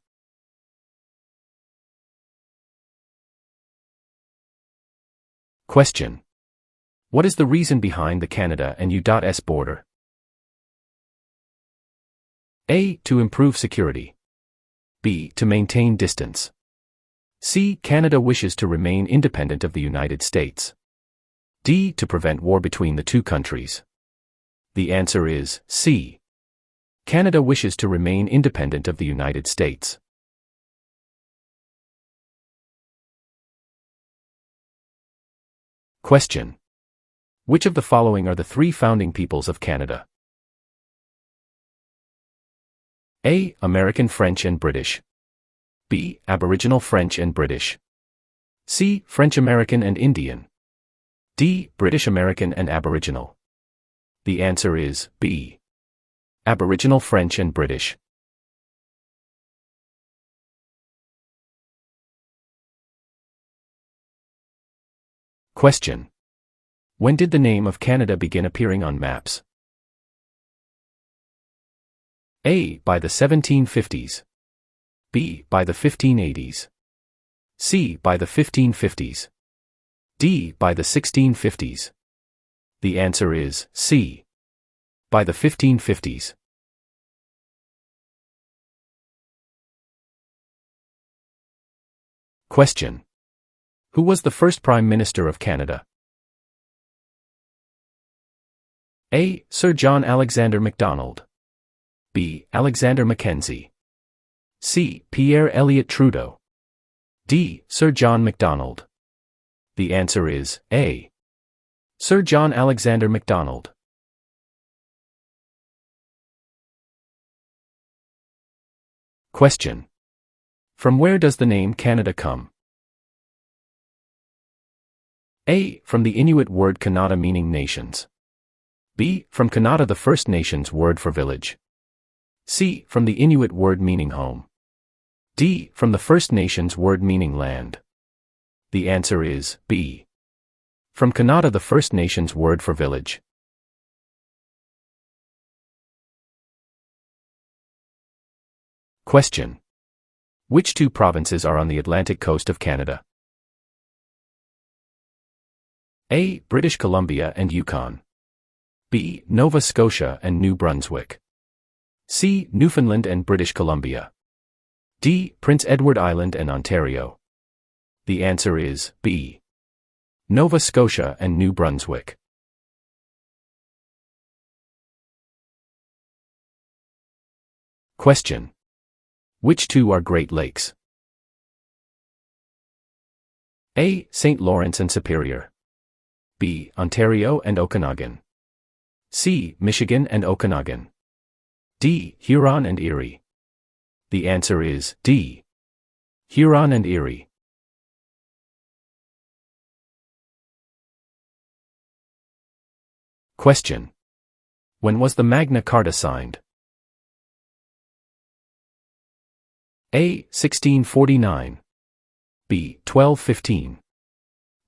Question. What is the reason behind the Canada and U.S. border? A. To improve security. B. To maintain distance. C. Canada wishes to remain independent of the United States. D. To prevent war between the two countries. The answer is C. Canada wishes to remain independent of the United States. Question. Which of the following are the three founding peoples of Canada? A. American French and British. B. Aboriginal French and British. C. French American and Indian. D. British American and Aboriginal. The answer is B. Aboriginal French and British. Question. When did the name of Canada begin appearing on maps? A. By the 1750s. B. By the 1580s. C. By the 1550s. D. By the 1650s. The answer is C. By the 1550s. Question. Who was the first Prime Minister of Canada? A. Sir John Alexander Macdonald. B. Alexander Mackenzie. C. Pierre Elliott Trudeau. D. Sir John Macdonald. The answer is A. Sir John Alexander Macdonald. Question. From where does the name Canada come? A. From the Inuit word Kanata meaning nations. B. From Kanata the First Nations word for village. C. From the Inuit word meaning home. D. From the First Nations word meaning land. The answer is B. From Kanata the First Nations word for village. Question. Which two provinces are on the Atlantic coast of Canada? A. British Columbia and Yukon. B. Nova Scotia and New Brunswick. C. Newfoundland and British Columbia. D. Prince Edward Island and Ontario. The answer is B. Nova Scotia and New Brunswick. Question. Which two are Great Lakes? A. St. Lawrence and Superior. B. Ontario and Okanagan. C. Michigan and Okanagan. D. Huron and Erie. The answer is D. Huron and Erie. Question. When was the Magna Carta signed? A. 1649. B. 1215.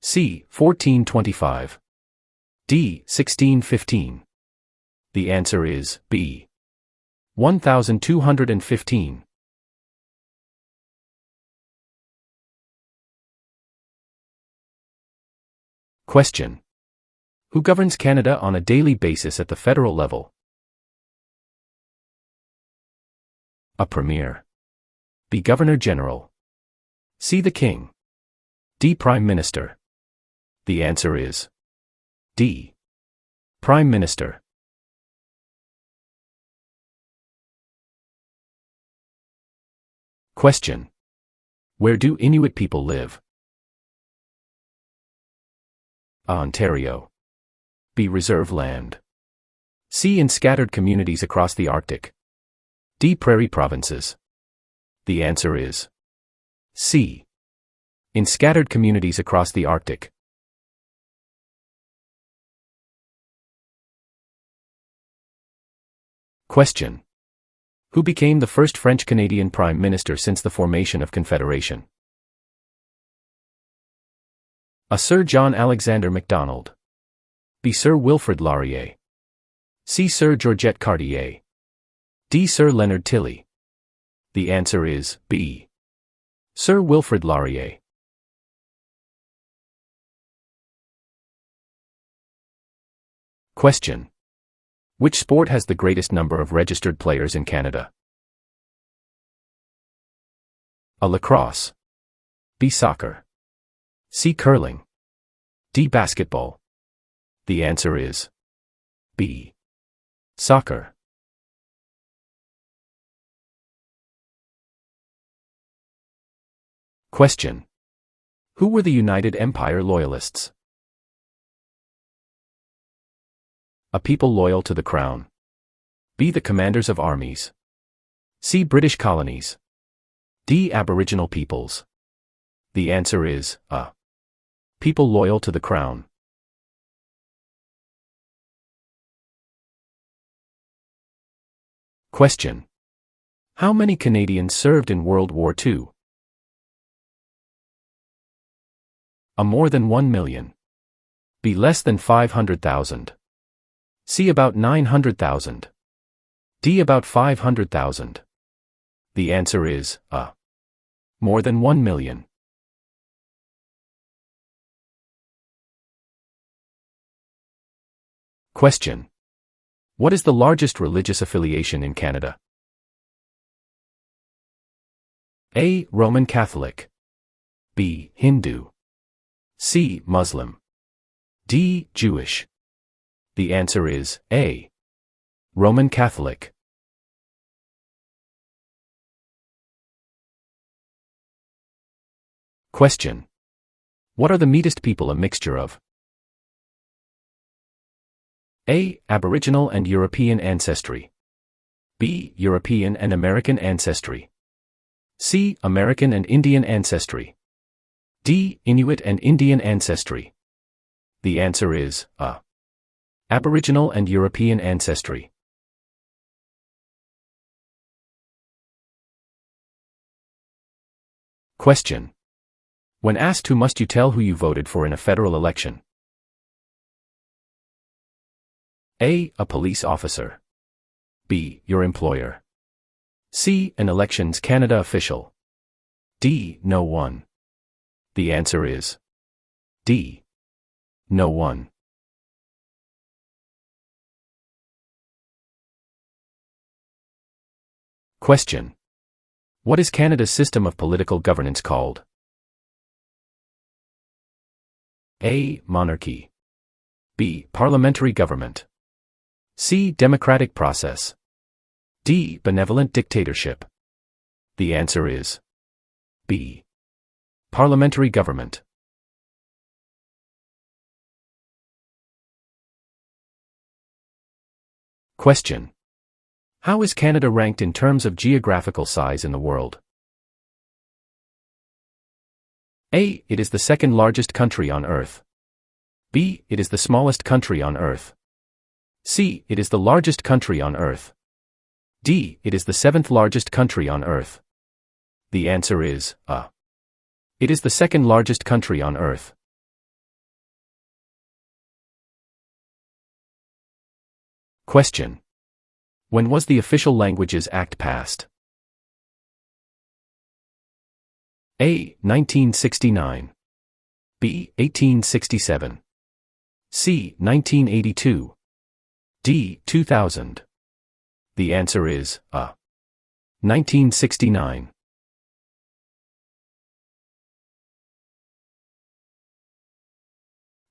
C. 1425. D. 1615. The answer is B. 1215. Question. Who governs Canada on a daily basis at the federal level? A Premier. B. Governor General. C. The King. D. Prime Minister. The answer is D. Prime Minister. Question. Where do Inuit people live? A. Ontario. B. Reserve land. C. In scattered communities across the Arctic. D. Prairie provinces. The answer is C. In scattered communities across the Arctic. Question. Who became the first French-Canadian Prime Minister since the formation of Confederation? A. Sir John Alexander Macdonald. B. Sir Wilfrid Laurier. C. Sir Georgette Cartier. D. Sir Leonard Tilley. The answer is B. Sir Wilfrid Laurier. Question. Which sport has the greatest number of registered players in Canada? A. Lacrosse. B. Soccer. C. Curling. D. Basketball. The answer is B. Soccer. Question. Who were the United Empire Loyalists? A. People loyal to the Crown. B. The commanders of armies. C. British colonies. D. Aboriginal peoples. The answer is A. People loyal to the Crown. Question. How many Canadians served in World War II? A. More than 1 million. B. Less than 500,000. C. About 900,000. D. About 500,000. The answer is A. More than 1 million. Question. What is the largest religious affiliation in Canada? A. Roman Catholic. B. Hindu. C. Muslim. D. Jewish. The answer is A. Roman Catholic. Question. What are the Metis people a mixture of? A. Aboriginal and European ancestry. B. European and American ancestry. C. American and Indian ancestry. D. Inuit and Indian ancestry. The answer is A. Aboriginal and European ancestry. Question. When asked who must you tell who you voted for in a federal election? A. A police officer. B. Your employer. C. An Elections Canada official. D. No one. The answer is D. No one. Question. What is Canada's system of political governance called? A. Monarchy. B. Parliamentary government. C. Democratic process. D. Benevolent dictatorship. The answer is B. Parliamentary government. Question. How is Canada ranked in terms of geographical size in the world? A. It is the second largest country on Earth. B. It is the smallest country on Earth. C. It is the largest country on Earth. D. It is the seventh largest country on Earth. The answer is A. It is the second largest country on Earth. Question. When was the Official Languages Act passed? A. 1969. B. 1867. C. 1982. D. 2000. The answer is A. 1969.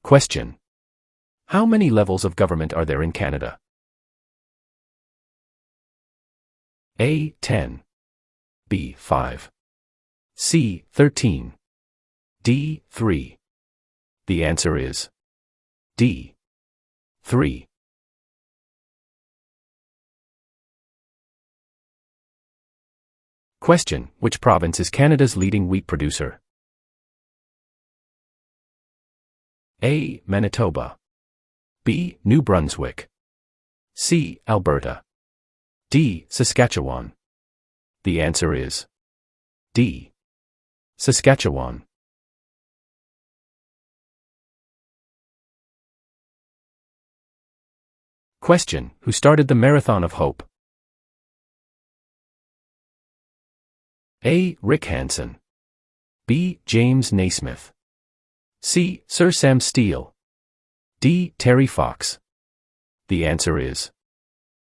Question. How many levels of government are there in Canada? A. 10. B. 5. C. 13. D. 3. The answer is D. 3. Question. Which province is Canada's leading wheat producer? A. Manitoba. B. New Brunswick. C. Alberta. D. Saskatchewan. The answer is D. Saskatchewan. Question. Who started the Marathon of Hope? A. Rick Hansen. B. James Naismith. C. Sir Sam Steele. D. Terry Fox. The answer is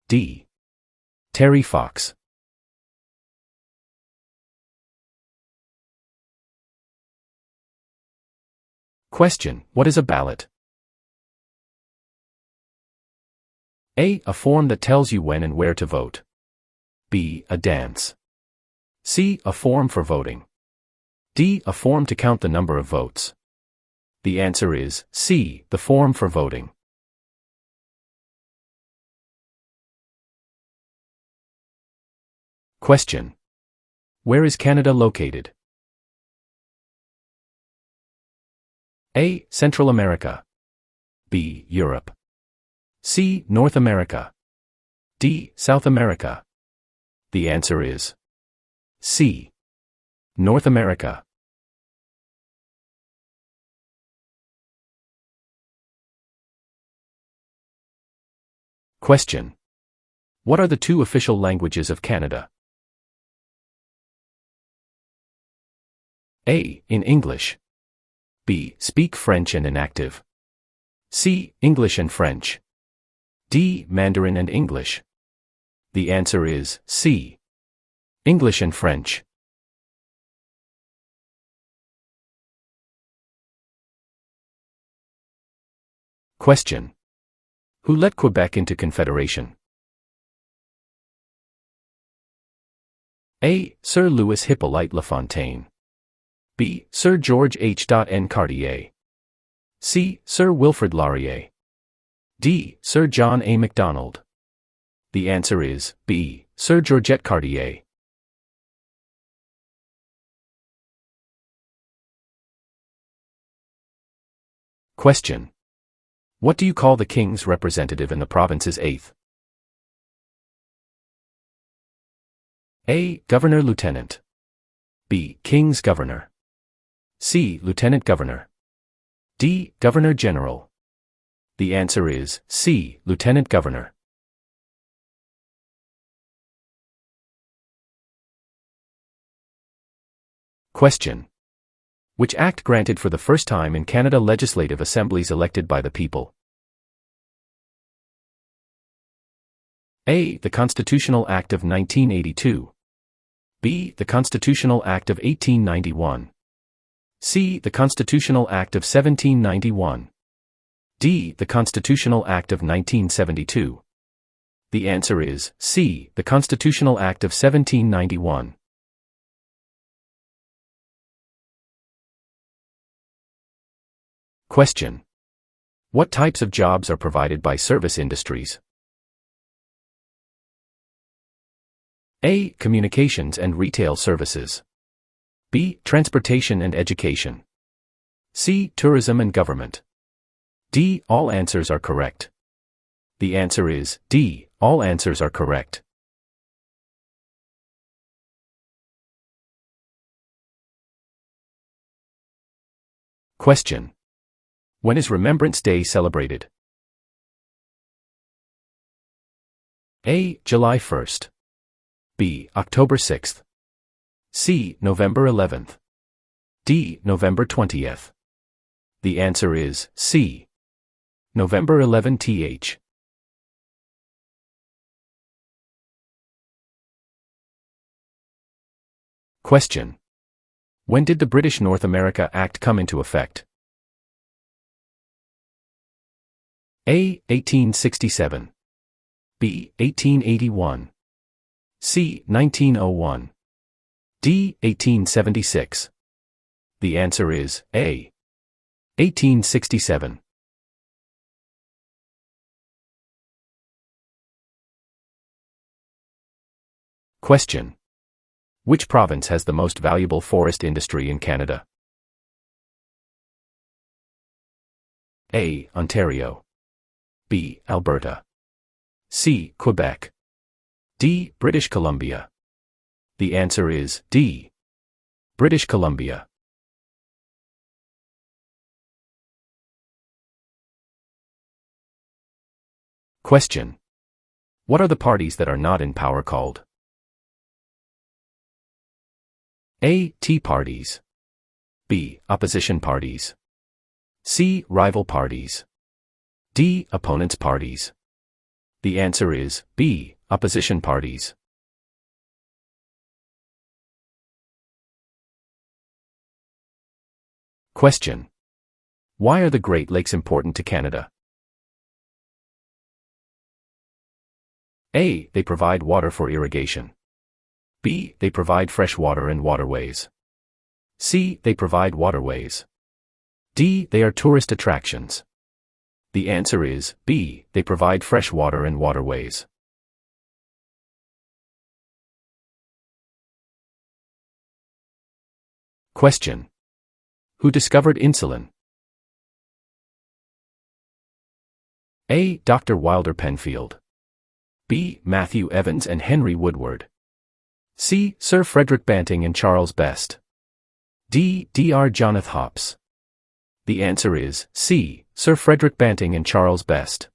D. Terry Fox. Question. What is a ballot? A. A form that tells you when and where to vote. B. A dance. C. A form for voting. D. A form to count the number of votes. The answer is C. The form for voting. Question. Where is Canada located? A. Central America. B. Europe. C. North America. D. South America. The answer is C. North America. Question. What are the two official languages of Canada? A. In English. B. Speak French and inactive. C. English and French. D. Mandarin and English. The answer is C. English and French. Question. Who led Quebec into Confederation? A. Sir Louis Hippolyte Lafontaine. B. Sir George H. N. Cartier. C. Sir Wilfrid Laurier. D. Sir John A. Macdonald. The answer is B. Sir Georgette Cartier. Question. What do you call the King's representative in the province's 8th? A. Governor Lieutenant. B. King's Governor. C. Lieutenant Governor. D. Governor General. The answer is C. Lieutenant Governor. Question. Which act granted for the first time in Canada legislative assemblies elected by the people? A. The Constitutional Act of 1982. B. The Constitutional Act of 1891. C. The Constitutional Act of 1791. D. The Constitutional Act of 1972. The answer is C. The Constitutional Act of 1791. Question. What types of jobs are provided by service industries? A. Communications and retail services. B. Transportation and education. C. Tourism and government. D. All answers are correct. The answer is D. All answers are correct. Question. When is Remembrance Day celebrated? A. July 1st. B. October 6th. C. November 11th. D. November 20th. The answer is C. November 11th. Question. When did the British North America Act come into effect? A. 1867. B. 1881. C. 1901. D. 1876. The answer is A. 1867. Question. Which province has the most valuable forest industry in Canada? A. Ontario. B. Alberta. C. Quebec. D. British Columbia. The answer is D. British Columbia. Question. What are the parties that are not in power called? A. Tea parties. B. Opposition parties. C. Rival parties. D. Opponents parties. The answer is B. Opposition parties. Question. Why are the Great Lakes important to Canada? A. They provide water for irrigation. B. They provide fresh water and waterways. C. They provide waterways. D. They are tourist attractions. The answer is B. They provide fresh water and waterways. Question. Who discovered insulin? A. Dr. Wilder Penfield. B. Matthew Evans and Henry Woodward. C. Sir Frederick Banting and Charles Best. D. Dr. Jonathan Hops. The answer is C. Sir Frederick Banting and Charles Best.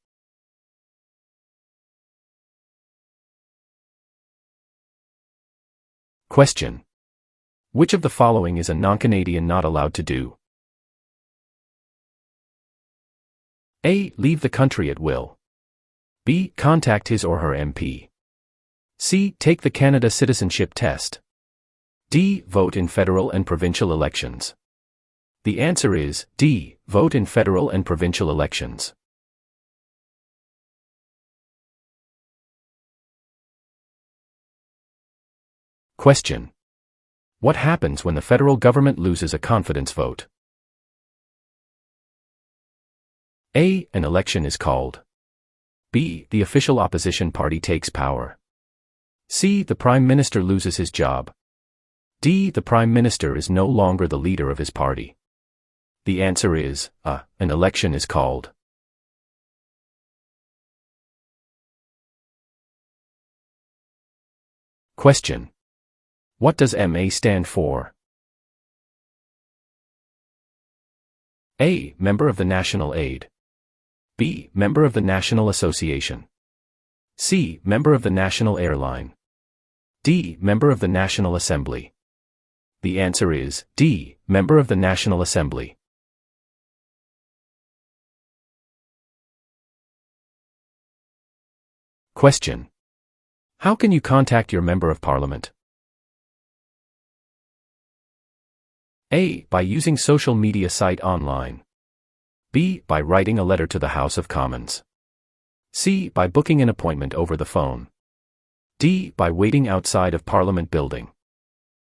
Question. Which of the following is a non-Canadian not allowed to do? A. Leave the country at will. B. Contact his or her MP. C. Take the Canada Citizenship Test. D. Vote in federal and provincial elections. The answer is D. Vote in federal and provincial elections. Question. What happens when the federal government loses a confidence vote? A. An election is called. B. The official opposition party takes power. C. The Prime Minister loses his job. D. The Prime Minister is no longer the leader of his party. The answer is A. An election is called. Question. What does MA stand for? A. Member of the National Aid. B. Member of the National Association. C. Member of the National Airline. D. Member of the National Assembly. The answer is D. Member of the National Assembly. Question. How can you contact your Member of Parliament? A. By using social media site online. B. By writing a letter to the House of Commons. C. By booking an appointment over the phone. D. By waiting outside of Parliament building.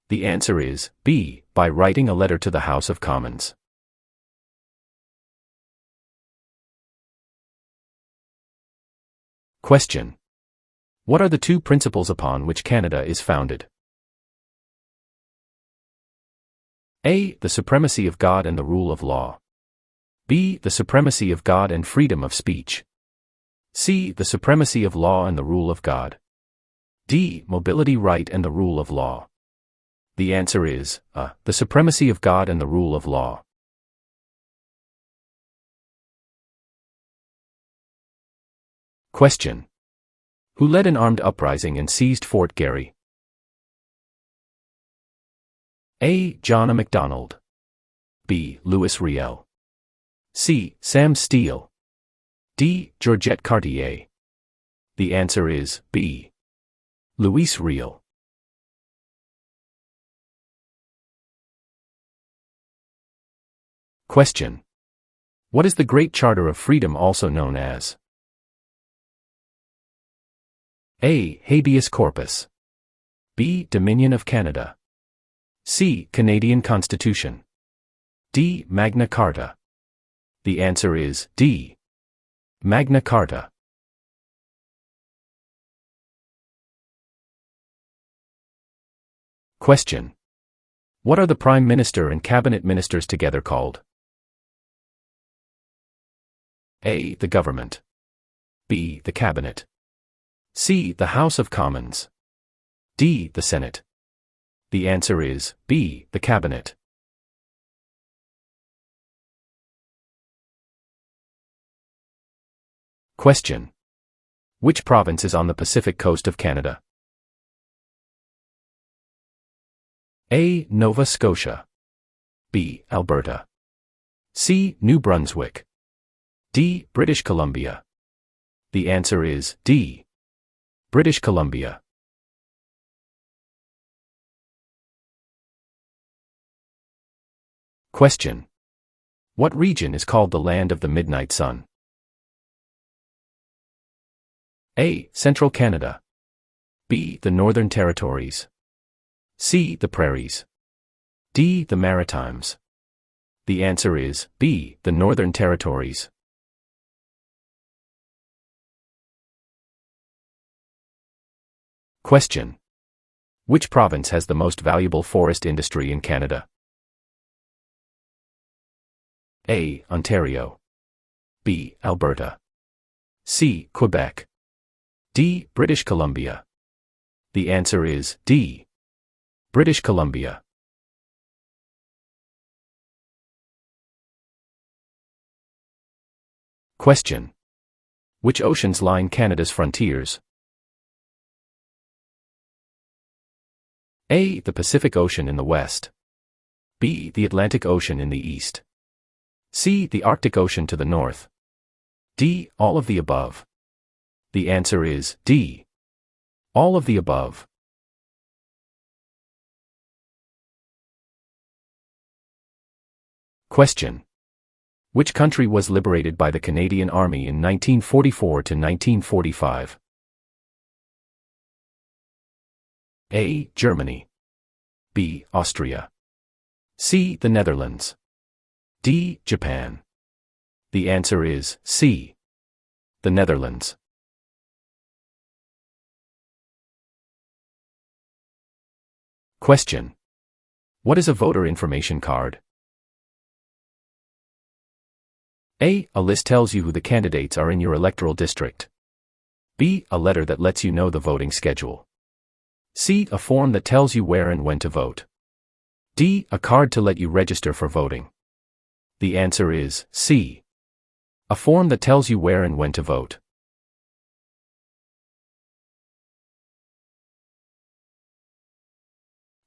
The answer is B. By writing a letter to the House of Commons. Question. What are the two principles upon which Canada is founded? A. The supremacy of God and the rule of law. B. The supremacy of God and freedom of speech. C. The supremacy of law and the rule of God. D. Mobility right and the rule of law. The answer is A. The supremacy of God and the rule of law. Question. Who led an armed uprising and seized Fort Garry? A. John A. Macdonald. B. Louis Riel. C. Sam Steele. D. Georgette Cartier. The answer is B. Louis Riel. Question. What is the Great Charter of Freedom also known as? A. Habeas corpus. B. Dominion of Canada. C. Canadian Constitution. D. Magna Carta. The answer is D. Magna Carta. Question. What are the Prime Minister and Cabinet Ministers together called? A. The Government. B. The Cabinet. C. The House of Commons. D. The Senate. The answer is B. The Cabinet. Question. Which province is on the Pacific coast of Canada? A. Nova Scotia. B. Alberta. C. New Brunswick. D. British Columbia. The answer is D. British Columbia. Question. What region is called the Land of the Midnight Sun? A. Central Canada. B. The Northern Territories. C. The Prairies. D. The Maritimes. The answer is B. The Northern Territories. Question. Which province has the most valuable forest industry in Canada? A. Ontario. B. Alberta. C. Quebec. D. British Columbia. The answer is D. British Columbia. Question. Which oceans line Canada's frontiers? A. The Pacific Ocean in the west. B. The Atlantic Ocean in the east. C. The Arctic Ocean to the north. D. All of the above. The answer is D. All of the above. Question. Which country was liberated by the Canadian Army in 1944 to 1945? A. Germany. B. Austria. C. The Netherlands. D. Japan. The answer is C. The Netherlands. Question. What is a voter information card? A. A list tells you who the candidates are in your electoral district. B. A letter that lets you know the voting schedule. C. A form that tells you where and when to vote. D. A card to let you register for voting. The answer is C. A form that tells you where and when to vote.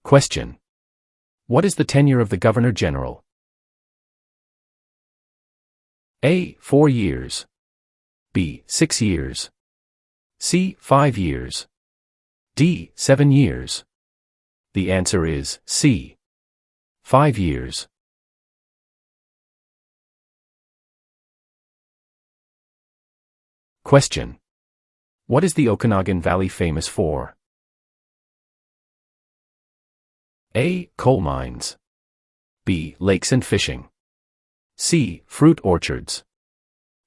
Question. What is the tenure of the Governor General? A. 4 years. B. 6 years. C. 5 years. D. 7 years. The answer is C. 5 years. Question. What is the Okanagan Valley famous for? A. Coal mines. B. Lakes and fishing. C. Fruit orchards.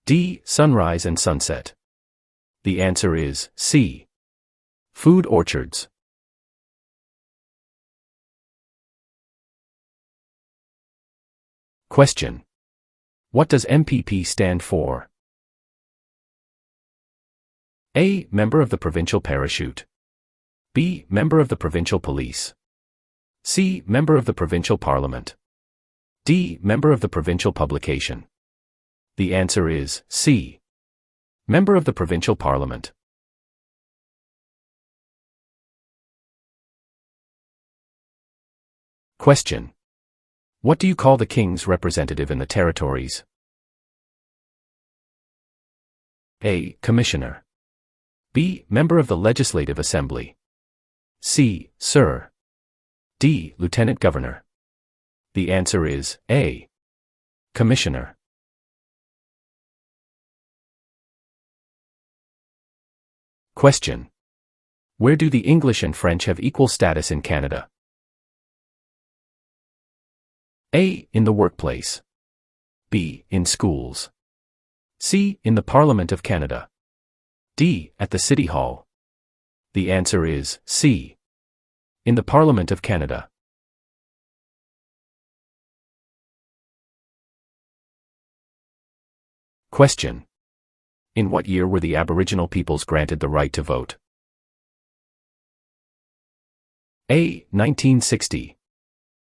D. Sunrise and sunset. The answer is C. Food orchards. Question. What does MPP stand for? A. Member of the Provincial Parachute. B. Member of the Provincial Police. C. Member of the Provincial Parliament. D. Member of the Provincial Publication. The answer is C. Member of the provincial parliament. Question. What do you call the king's representative in the territories? A. Commissioner. B. Member of the Legislative Assembly. C. Sir. D. Lieutenant Governor. The answer is A. Commissioner. Question. Where do the English and French have equal status in Canada? A. In the workplace. B. In schools. C. In the Parliament of Canada. D. At the City Hall. The answer is C. In the Parliament of Canada. Question. In what year were the Aboriginal peoples granted the right to vote? A. 1960.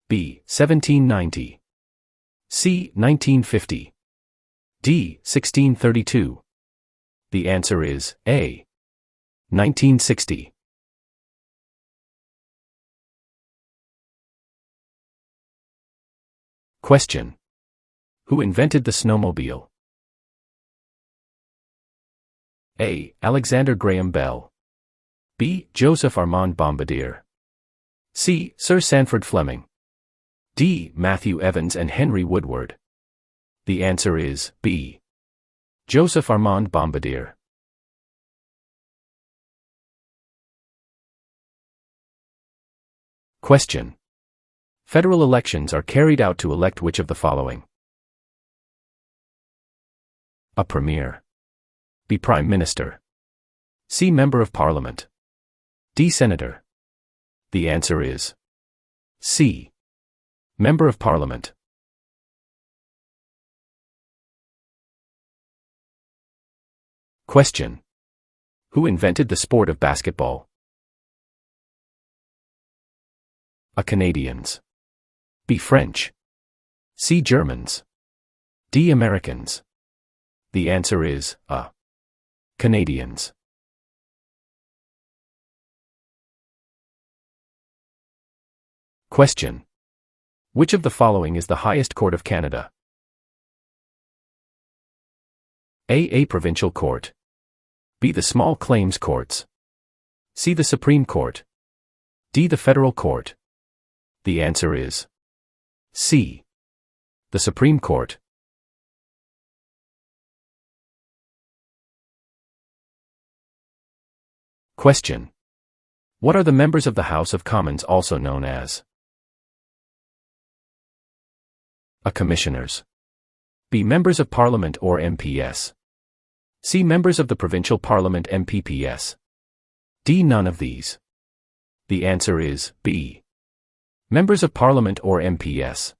B. 1790. C. 1950. D. 1632. The answer is A. 1960. Question. Who invented the snowmobile? A. Alexander Graham Bell. B. Joseph Armand Bombardier. C. Sir Sanford Fleming. D. Matthew Evans and Henry Woodward. The answer is B. Joseph Armand Bombardier. Question. Federal elections are carried out to elect which of the following? A Premier. B. Prime Minister. C. Member of Parliament. D. Senator. The answer is C. Member of Parliament. Question. Who invented the sport of basketball? A. Canadians. B. French. C. Germans. D. Americans. The answer is A. Canadians. Question. Which of the following is the highest court of Canada? A. Provincial Court. B. The Small Claims Courts. C. The Supreme Court. D. The Federal Court. The answer is C. The Supreme Court. Question. What are the members of the House of Commons also known as? A. Commissioners. B. Members of Parliament or MPS. C. Members of the Provincial Parliament MPPS. D. None of these. The answer is B. Members of Parliament or MPS.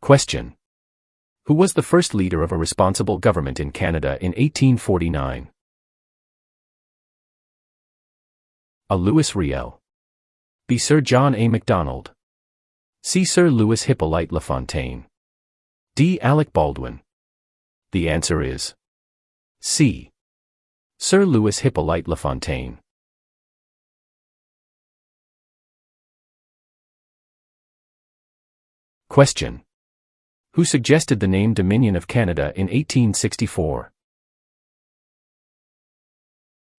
Question. Who was the first leader of a responsible government in Canada in 1849? A. Louis Riel. B. Sir John A. Macdonald. C. Sir Louis Hippolyte Lafontaine. D. Alec Baldwin. The answer is C. Sir Louis Hippolyte Lafontaine. Question. Who suggested the name Dominion of Canada in 1864?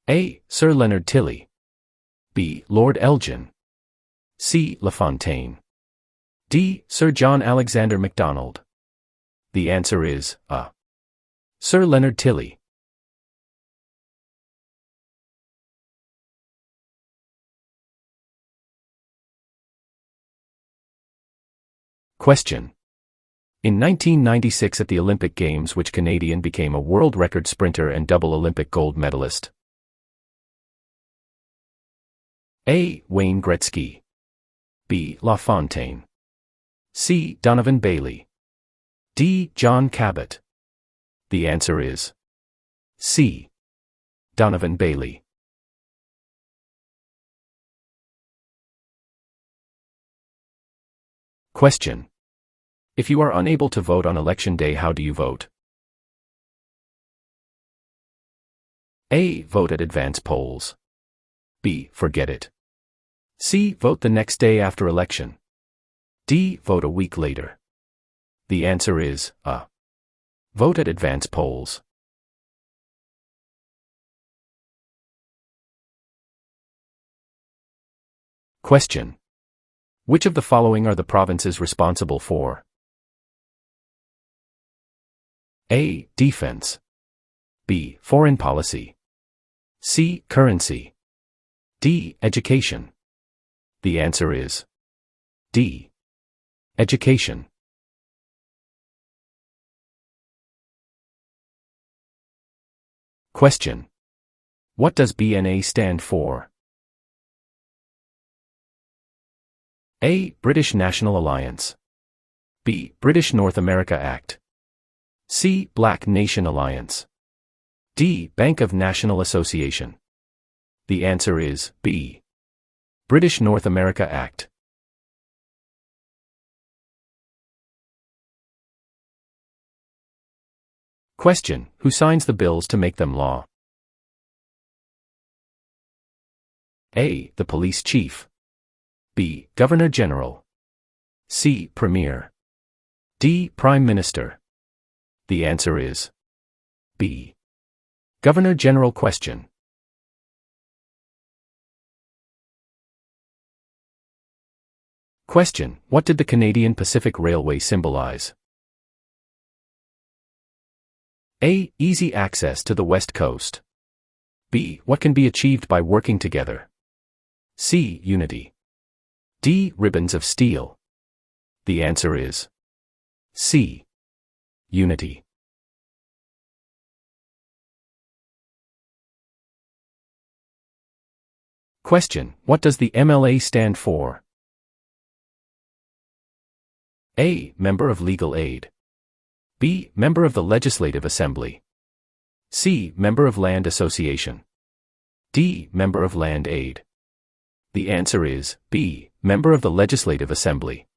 A. Sir Leonard Tilley. B. Lord Elgin. C. Lafontaine. D. Sir John Alexander Macdonald. The answer is A. Sir Leonard Tilley. Question. In 1996 at the Olympic Games, which Canadian became a world record sprinter and double Olympic gold medalist? A. Wayne Gretzky. B. LaFontaine. C. Donovan Bailey. D. John Cabot. The answer is C. Donovan Bailey. Question. If you are unable to vote on election day, how do you vote? A. Vote at advance polls. B. Forget it. C. Vote the next day after election. D. Vote a week later. The answer is A. Vote at advance polls. Question. Which of the following are the provinces responsible for A. Defense. B. Foreign policy. C. Currency. D. Education. The answer is D. Education. Question. What does BNA stand for? A. British National Alliance. B. British North America Act. C. Black Nation Alliance. D. Bank of National Association. The answer is B. British North America Act. Question. Who signs the bills to make them law? A. The Police Chief. B. Governor General. C. Premier. D. Prime Minister. The answer is B. Governor General. Question. Question. What did the Canadian Pacific Railway symbolize? A. Easy access to the West Coast. B. What can be achieved by working together. C. Unity. D. Ribbons of steel. The answer is C. Unity. Question. What does the MLA stand for? A. Member of Legal Aid. B. Member of the Legislative Assembly. C. Member of Land Association. D. Member of Land Aid. The answer is B. Member of the Legislative Assembly.